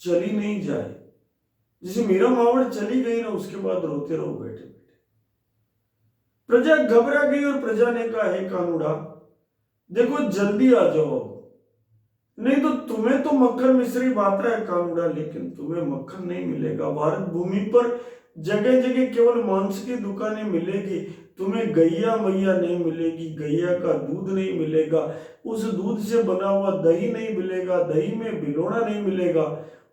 चली नहीं जाए। जैसे मीरा मावड़ चली गई ना, उसके बाद रोते रहो बैठे बैठे। प्रजा घबरा गई और प्रजा ने कहा, हे कानूड़ा, देखो जल्दी आ जाओ, नहीं तो तुम्हें तो मक्खन मिश्री बात रहा है कानूड़ा, लेकिन तुम्हें मक्खन नहीं मिलेगा। भारत भूमि पर जगह जगह केवल मांस की दुकानें मिलेगी, तुम्हें गैया मैया नहीं मिलेगी, गैया का दूध नहीं मिलेगा, उस दूध से बना हुआ दही नहीं मिलेगा, दही में बिलोड़ा नहीं मिलेगा,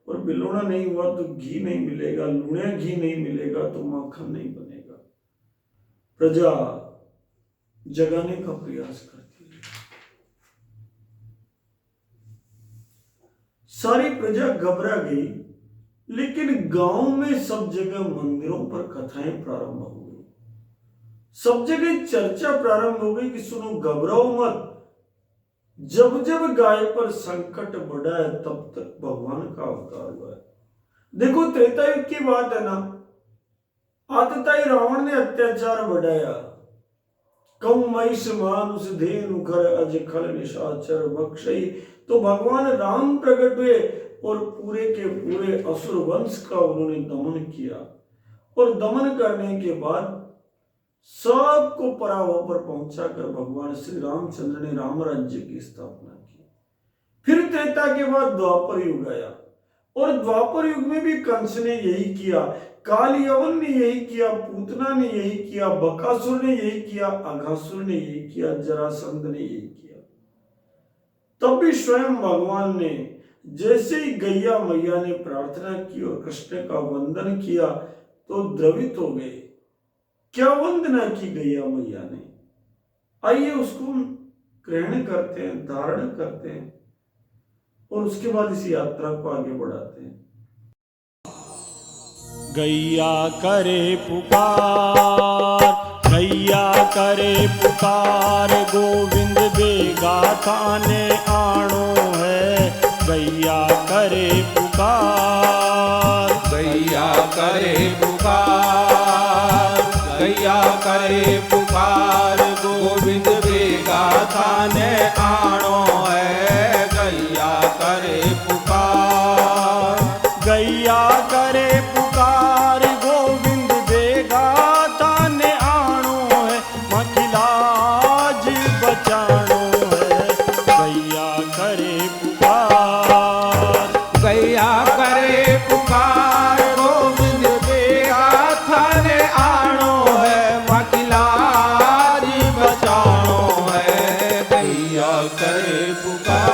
और बिलोड़ा नहीं हुआ तो घी नहीं मिलेगा, लूणिया घी नहीं मिलेगा तो मक्खन नहीं बनेगा। प्रजा जगाने का प्रयास करती है। सारी प्रजा घबरा गई, लेकिन गांव में सब जगह मंदिरों पर कथाएं प्रारंभ हो गई। सब जगह चर्चा प्रारंभ हो गई कि सुनो, घबराओ मत, जब जब गाय पर संकट बढ़ा है तब तक भगवान का अवतार हुआ है। देखो त्रेता युग की बात है ना, आतताई रावण ने अत्याचार बढ़ाया, कम महिष मानुष धेनु कर अज खल निशाचर बख्शई, तो भगवान राम प्रकट हुए और पूरे के पूरे असुर वंश का उन्होंने दमन किया, और दमन करने के बाद सबको पराभव पर पहुंचाकर भगवान श्री रामचंद्र ने राम राज्य की स्थापना की। फिर त्रेता के बाद द्वापर युग आया, और द्वापर युग में भी कंस ने यही किया, काल यवन ने यही किया, पूतना ने यही किया, बकासुर ने यही किया, अघासुर ने यही किया, जरासंध ने यही किया। तब भी स्वयं भगवान ने जैसे ही गैया मैया ने प्रार्थना की और कृष्ण का वंदन किया तो द्रवित हो गए। क्या वंदना की गैया मैया ने, आइए उसको ग्रहण करते हैं, धारण करते हैं, और उसके बाद इस यात्रा को आगे बढ़ाते हैं। गैया करे पुकार, गैया करे पुकार, गोविंद बेगा थाने आणो है। गैया करे पुकार, गैया करे पुकार, गैया करे पुकार, गोविंद बेगा थाने आणो है। गैया करे पुकार, गैया करे पुकार, गोविंद बेगा थाने आणो है। मखिलाज बचाणो है। गैया करे पुकार, गैया करे पुकार, गोविंद बेगा थाने आणो है। मखिलारी बचाणो है। गैया करे पुकार।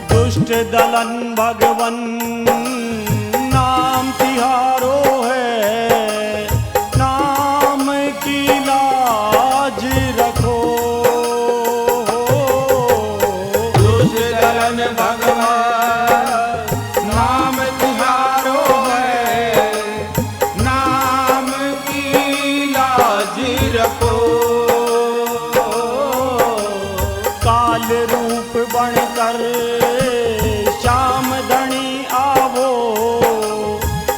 दुष्ट दलन भगवन नाम तिहारो है। नाम की लाज रखो, दुष्ट दलन भगवान नाम तिहारो है। नाम की लाज रखो। काल रूप बनकर श्याम धनी आवो।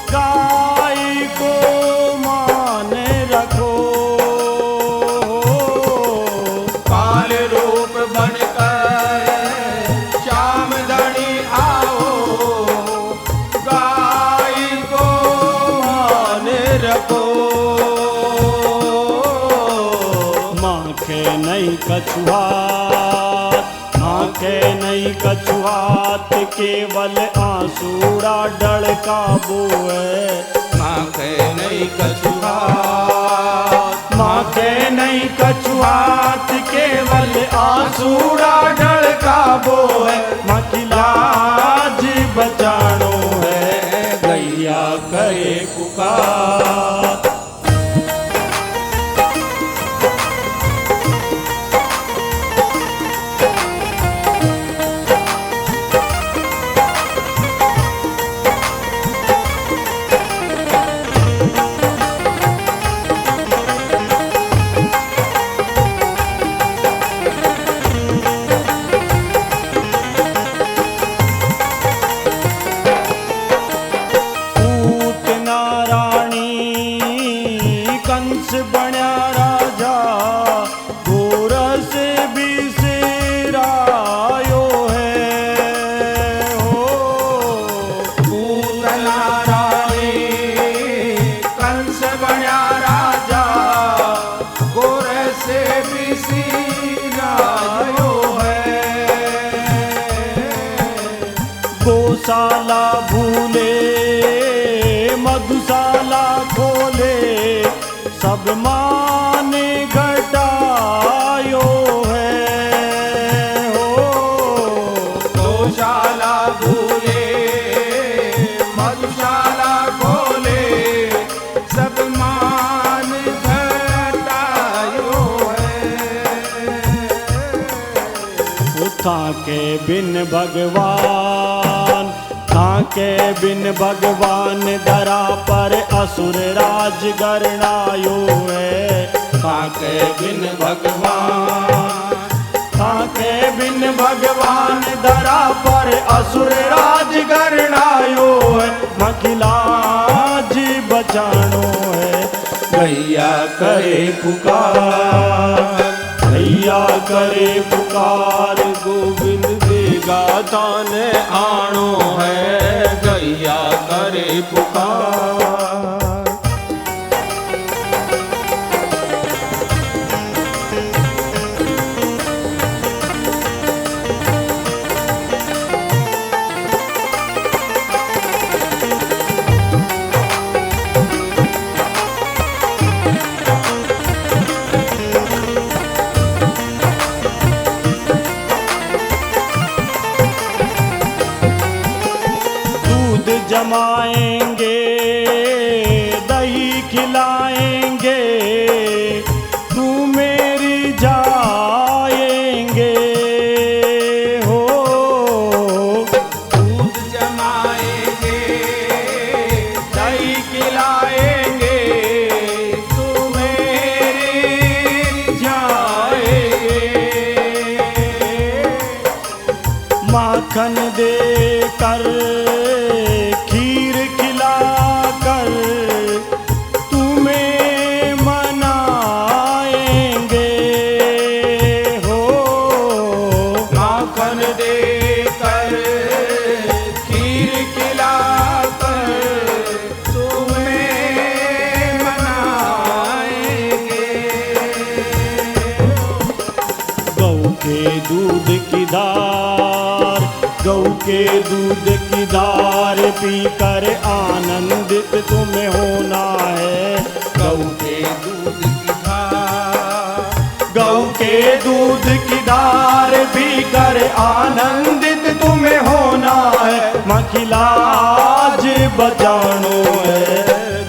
गाय को मान रखो, आंखें नहीं कछुआत, आंखें नहीं कछुआत, केवल आंसूड़ा डड़का बोए। माखे नहीं कछुआत, माखे नहीं कछुआत, केवल आंसूड़ा डड़का बोए। माखी लाज बचानो है, गैया करे पुकार। कंस बण्या राजा, गोरस बिसरायो है हो। पूतना रानी कंस बण्या राजा, गोरे से बिसरायो है। गौशाला भूले मधुशाला खोले, सब मान घटायो है हो। गौशाला भूले मधुशाला खोले, सब मान घटायो है। उठा के बिन भगवान, ताके बिन भगवान, दरा पर असुर राज गरणायो है। ताके बिन भगवान, ताके बिन भगवान, दरा पर असुर राज गरणायो है। मखिलाज बचानो है, गैया करे पुकार। गैया करे पुकार, गोविंद देगा ताने आनो है, गैया करे पुकार। जमाएंगे दही खिलाएंगे, तू मेरी जाएंगे हो। दूध जमाएंगे दही खिलाएंगे, तू मेरी जाएंगे। माखन देकर खीर खिलाकर, तुम्हें मनाएंगे हो। माखन देकर खीर खिलाकर, तुम्हें मनाएंगे। गौ के दूध की धार, गौ के दूध की धार पीकर आनंदित तुम्हें होना है। गौ के दूध की धार, गौ के दूध की धार पीकर आनंदित तुम्हें होना है। मखिलाज बचानो है,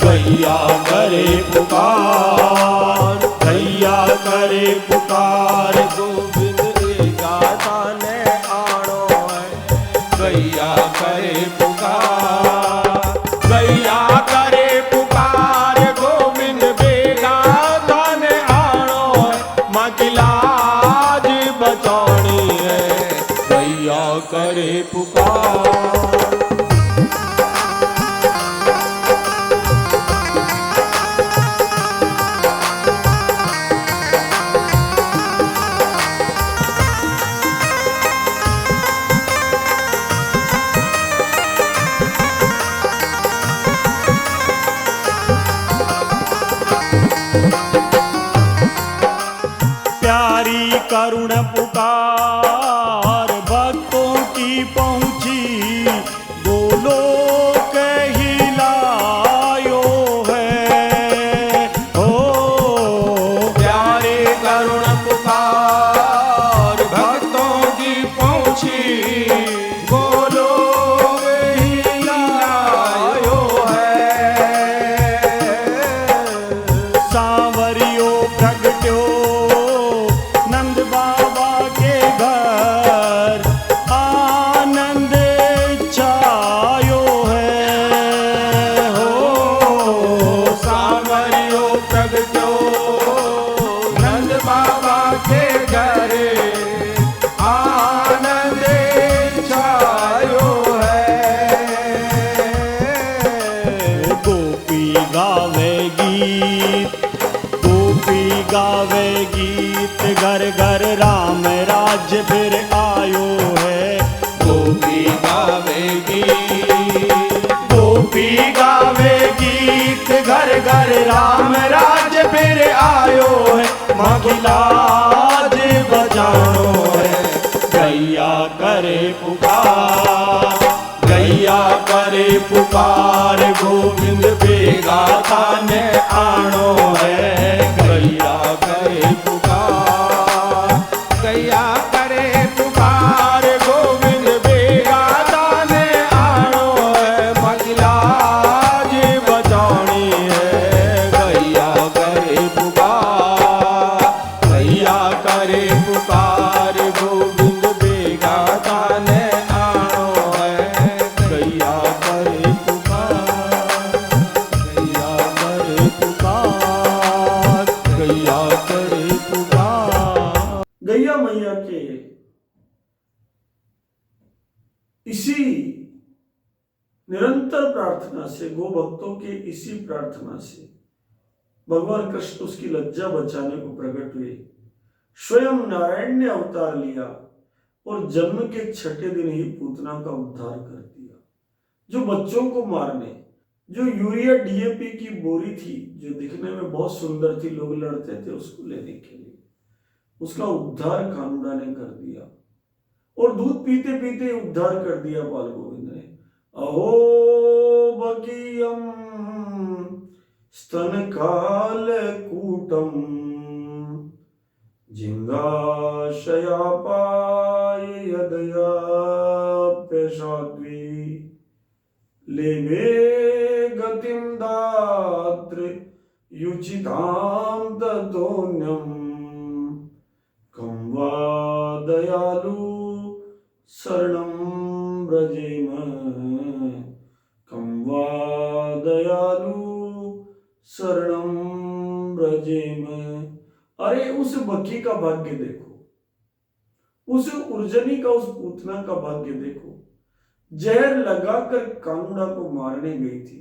गैया करे पुकार। गैया करे पुकार, गोविंद देगा ताने आनो है, गैया करे पुकार। गैया करे पुकार, गोविंद देगा ताने आनो है। मखिलाज बचानी है, गैया करे पुकार। प्यारी करुण पुकार भक्तों की पहुंची गोलोक हिलायो है। ओ प्यारे करुण पुकार भक्तों की पहुंची गोलोक हिलायो है। सांवरियो प्रगट्यो नंद बाबा के घर आनंद छायो है। हो सांवरियो प्रगट्यो नंद बाबा के घर आनंद छायो है। गोपी गावे गीत, गोपी गावे गीत, घर घर राम राज्य फिर आयो है। गोपी गावेगी गोपी गावे गीत, घर घर राम राज्य फिर आयो है। मखिलाज बजानो है, गैया करे पुकार, गैया करे पुकार, गोविंद बेगा थाने आनो है। गैया करे पुकार, गैया करे पुकार गोविंद बेगा दाने आनो है। मखिलाज बजानी है, गैया करे पुकार, गैया करे पुकार, गोविंद बेगा दाने आनो है। गैया करे पुकार, गैया करे पुकार, गैया करे पुकार। गैया मैया के इसी निरंतर प्रार्थना से, गो भक्तों के इसी प्रार्थना से भगवान कृष्ण उसकी लज्जा बचाने को प्रकट हुए। स्वयं नारायण ने अवतार लिया और जन्म के छठे दिन ही पूतना का उद्धार कर दिया। जो बच्चों को मारने, जो यूरिया डीएपी की बोरी थी, जो दिखने में बहुत सुंदर थी, लोग लड़ते थे उसको लेने के लिए, उसका उद्धार कानूड़ा ने कर दिया। और दूध पीते पीते उद्धार कर दिया बाल गोविंद ने। अहो बकीयम स्तन काल कूटम जिंगाशयापाय यदया पेशाद्वी लेवे गतिम दात्र युचिताम ततोन्यम कं वा दयालु शरणं व्रजेम, कं वा दयालु शरणं व्रजेम। अरे उस बकी का भाग्य देखो, उस उर्जनी का, उस पूतना का भाग्य देखो। जहर लगाकर कानूड़ा को मारने गई थी,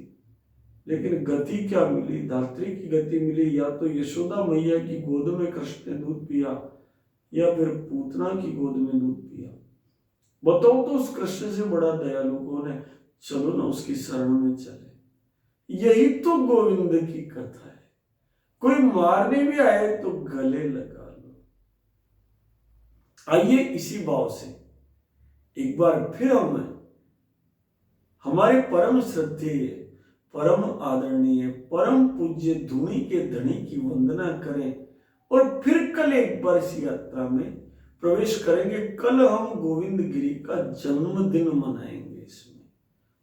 लेकिन गति क्या मिली? धात्री की गति मिली। या तो यशोदा मैया की गोद में कृष्ण ने दूध पिया, या फिर पूतना की गोद में दूध पिया। बताओ तो उस कृष्ण से बड़ा दयालु कौन है? चलो ना उसकी शरण में चले। यही तो गोविंद की कथा है। कोई मारने भी आए तो गले लगा लो। आइए इसी भाव से एक बार फिर हम हमारे परम श्रद्धेय, परम आदरणीय, परम पूज्य धूनी के धनी की वंदना करें और फिर कल एक बार इस यात्रा में प्रवेश करेंगे। कल हम गोविंद गिरी का जन्मदिन मनाएंगे इसमें,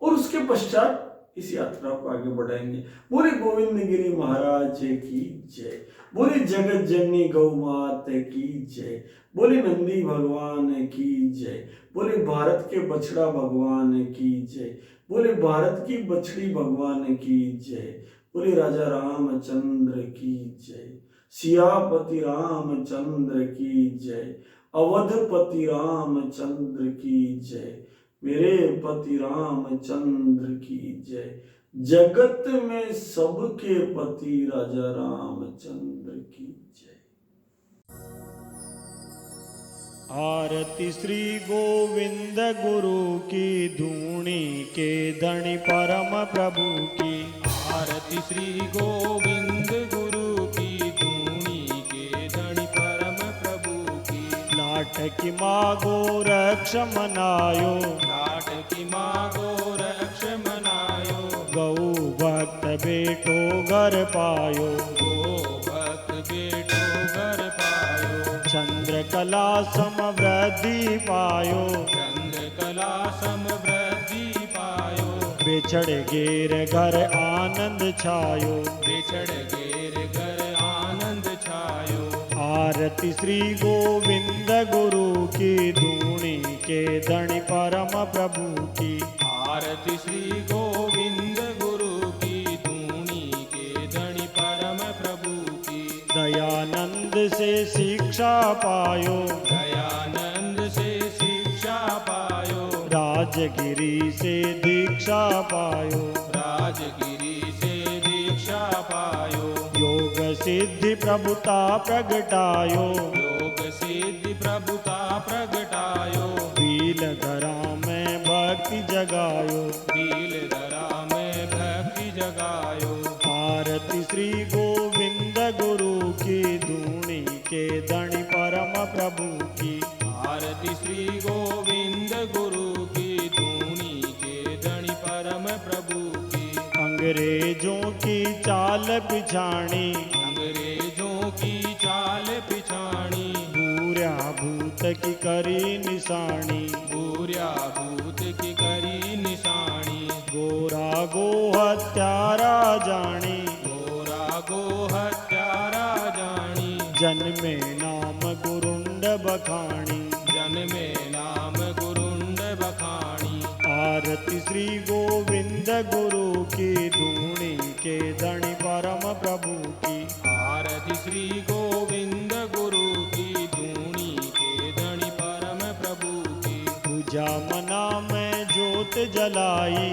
और उसके पश्चात इस यात्रा को आगे बढ़ाएंगे। बोले गोविंद गिरी महाराज की जय, बोले जगत जननी गौ मात की जय, बोले नंदी भगवान की जय, बोले भारत के बछड़ा भगवान की जय, बोले भारत की बछड़ी भगवान की जय, बोले राजा रामचंद्र की जय, सियापति रामचंद्र की जय, अवधपति रामचंद्र की जय, मेरे पति रामचंद्र की जय, जगत में सबके पति राजा रामचंद्र की जय। आरती श्री गोविंद गुरु की, धूनी के धनी परम प्रभु की। आरती श्री गोविंद गुरु की, धूनी के धनी परम की मागो रक्ष मनायो, लाट की मागो रक्ष मनायो, गौ भक्त बेटो घर पायो, गो भक्त बेटो घर पायो, चंद्रकला समवृद्धि पायो, चंद्रकला समवृद्धि पायो, बिछड़ गेर घर आनंद छायो, बिछड़ गेर घर आनंद छायो, आरती श्री गोविंद गुरु की, धूणी के धनी परम प्रभु की, आरती श्री गोविंद गुरु की, धूनी के धनी परम प्रभु की, दयानंद से शिक्षा पायो, दयानंद से शिक्षा पायो, राजगिरी से दीक्षा पायो, राजगिरी से दीक्षा पायो, योग सिद्धि प्रभुता प्रगटायो, योग सिद्धि प्रभुता प्रगटायो, पील धरा में भक्ति जगायो, पील धरा में भक्ति जगायो, आरती श्री गोविंद गुरु की, धूणी के धनी परम प्रभु की, आरती श्री गोविंद गुरु की, धूनी के धनी परम प्रभु की, अंग्रेजों की चाल पिछाणी, अंग्रेजों की चाल पिछाणी, पूर्या भूत की करी निशानी, बुर्या भूत की करी निशानी, गोरा गो हत्यारा जानी, गोरा गो हत्यारा जानी, जन्मे नाम गुरुंड बखानी, जन्मे नाम गुरुंड बखानी, आरती श्री गोविंद गुरु की, धूणी के धनी परम प्रभु की, आरती श्री गोविंद गुरु की, धूनी के धनी परम प्रभु की, पूजा मना में जोत जलाई,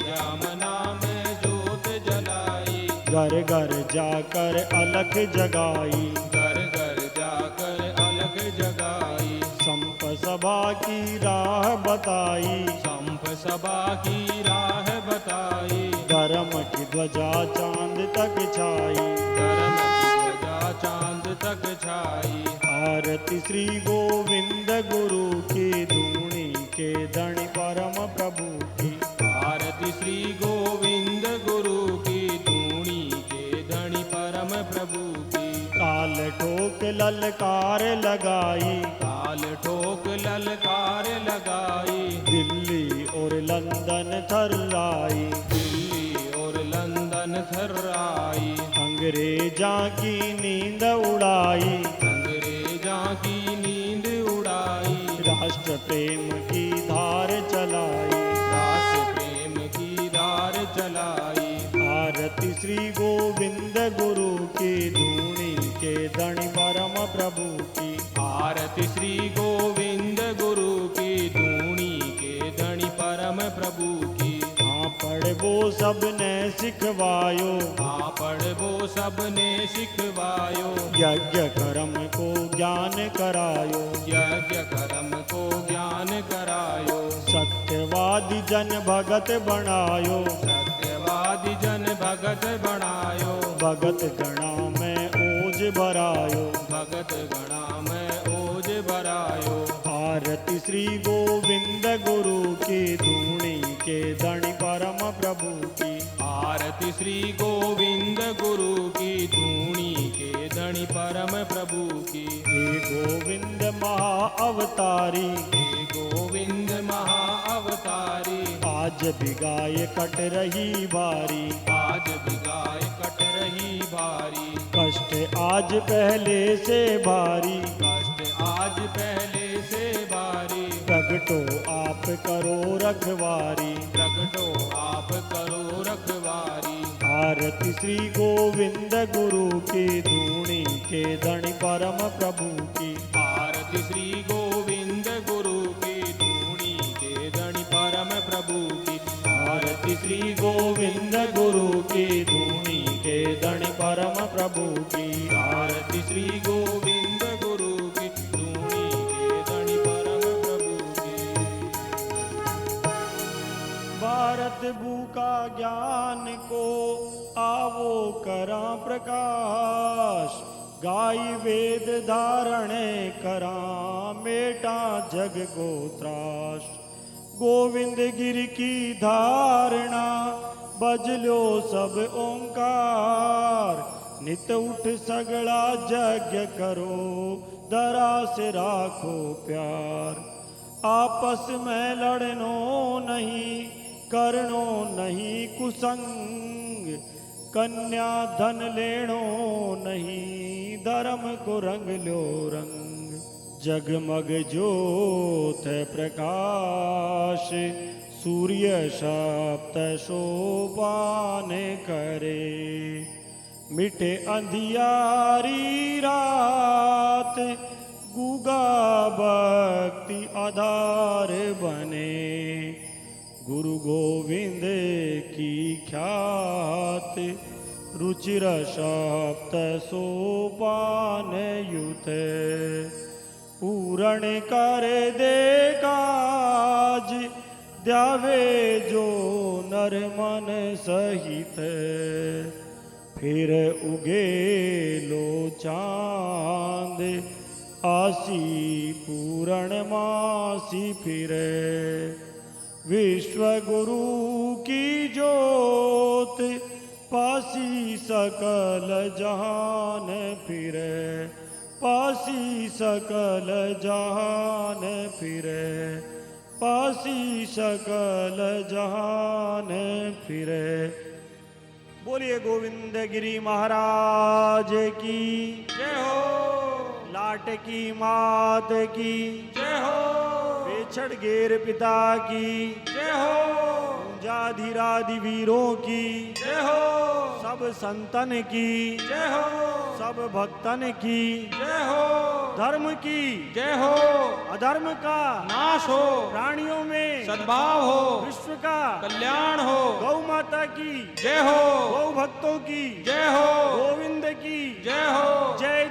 यमुना में जोत जलाई, घर घर जाकर अलख जगाई, घर घर जाकर अलग जगाई, संप सभा की राह बताई, संप सभा की राह बताई, धर्म की ध्वजा चांद तक छाई, धर्म की ध्वजा चांद तक छाई, आरती श्री गोविंद गुरु की, धूणी के धनी परम प्रभु की, आरती श्री गोविंद गुरु की, धूनी के धनी परम प्रभु की, काल ठोक ललकार लगाई, काल ठोक ललकार लगाई, दिल्ली और लंदन थर्राई, दिल्ली और लंदन थर्राई, अंग्रेजा की नींद उड़ाई, अंग्रेजा की नींद उड़ाई, राष्ट्र प्रेम की धार चलाई, राष्ट्र प्रेम की धार चलाई, आरती श्री गोविंद गुरु की, धूणी के धनी परम प्रभु की, आरती श्री गोविंद गुरु की, धूनी के धनी परम प्रभु की, हाँ पढ़बो सबने सिखवायो, हाँ पढ़बो सबने सिखवायो, यज्ञ कर्म को ज्ञान करायो, यज्ञ कर्म को ज्ञान करायो, सत्यवादी जन भगत बनायो, सत्यवादी जन भगत बनायो, भगत गणा में ओज भरायो, भगत गणा में ओज भरायो, आरती श्री गोविंद गुरु की, धूणी के धनी परम प्रभु की, आरती श्री गोविंद गुरु की, धूनी के धनी परम प्रभु की, हे गोविंद महा अवतारी, हे गोविंद महा अवतारी, आज भी गाय कट रही बारी, आज भी गाय कट रही भारी, कष्ट आज पहले से भारी, कष्ट आज पहले से भारी, प्रगटो आप करो रखवारी, प्रगटो आप करो रखवारी, आरती श्री गोविंद गुरु की, धूणी के धनी परम प्रभु की, आरती श्री गोविंद गुरु की, धूनी के धनी परम प्रभु की, आरती श्री गोविंद गुरु की, धूणी के धनी परम प्रभु की, आरती श्री गोविंद गुरु की, धूनी के धनी परम प्रभु की, भारत भूखा ज्ञान को आवो करा प्रकाश, गाय वेद धारण करा मेटा जग को त्रास गोविंद गिर की धारणा बजलो सब ओंकार नित उठ सगला यज्ञ करो दरा से राखो प्यार आपस में लड़नो नहीं करनो नहीं कुसंग कन्या धन लेनो नहीं धर्म को रंग लो रंग जगमग ज्योत है प्रकाश सूर्य सप्त शोभान करे मिटे अंधियारी रात गुगा भक्ति आधार बने गुरु गोविंद की ख्यात रुचिर सप्त सोपान युत पूरण कर दे काज द्यावे जो नर मन सहित फिर उगे लो चांद आसी पूरण मासी फिरे विश्व गुरु की जोत पासी सकल जहान फिरे पासी सकल जहान फिरे पासी सकल जहान फिरे। बोलिए गोविंद गिरी महाराज की जय हो लाट की मात की जय हो बेछड़ गेर पिता की जय हो जाधिराधि वीरों की जय हो सब संतन की जय हो सब भक्तन की जय हो धर्म की जय हो अधर्म का नाश हो प्राणियों में सद्भाव हो विश्व का कल्याण हो गौ माता की जय हो गौ भक्तों की जय हो गोविंद की जय हो जय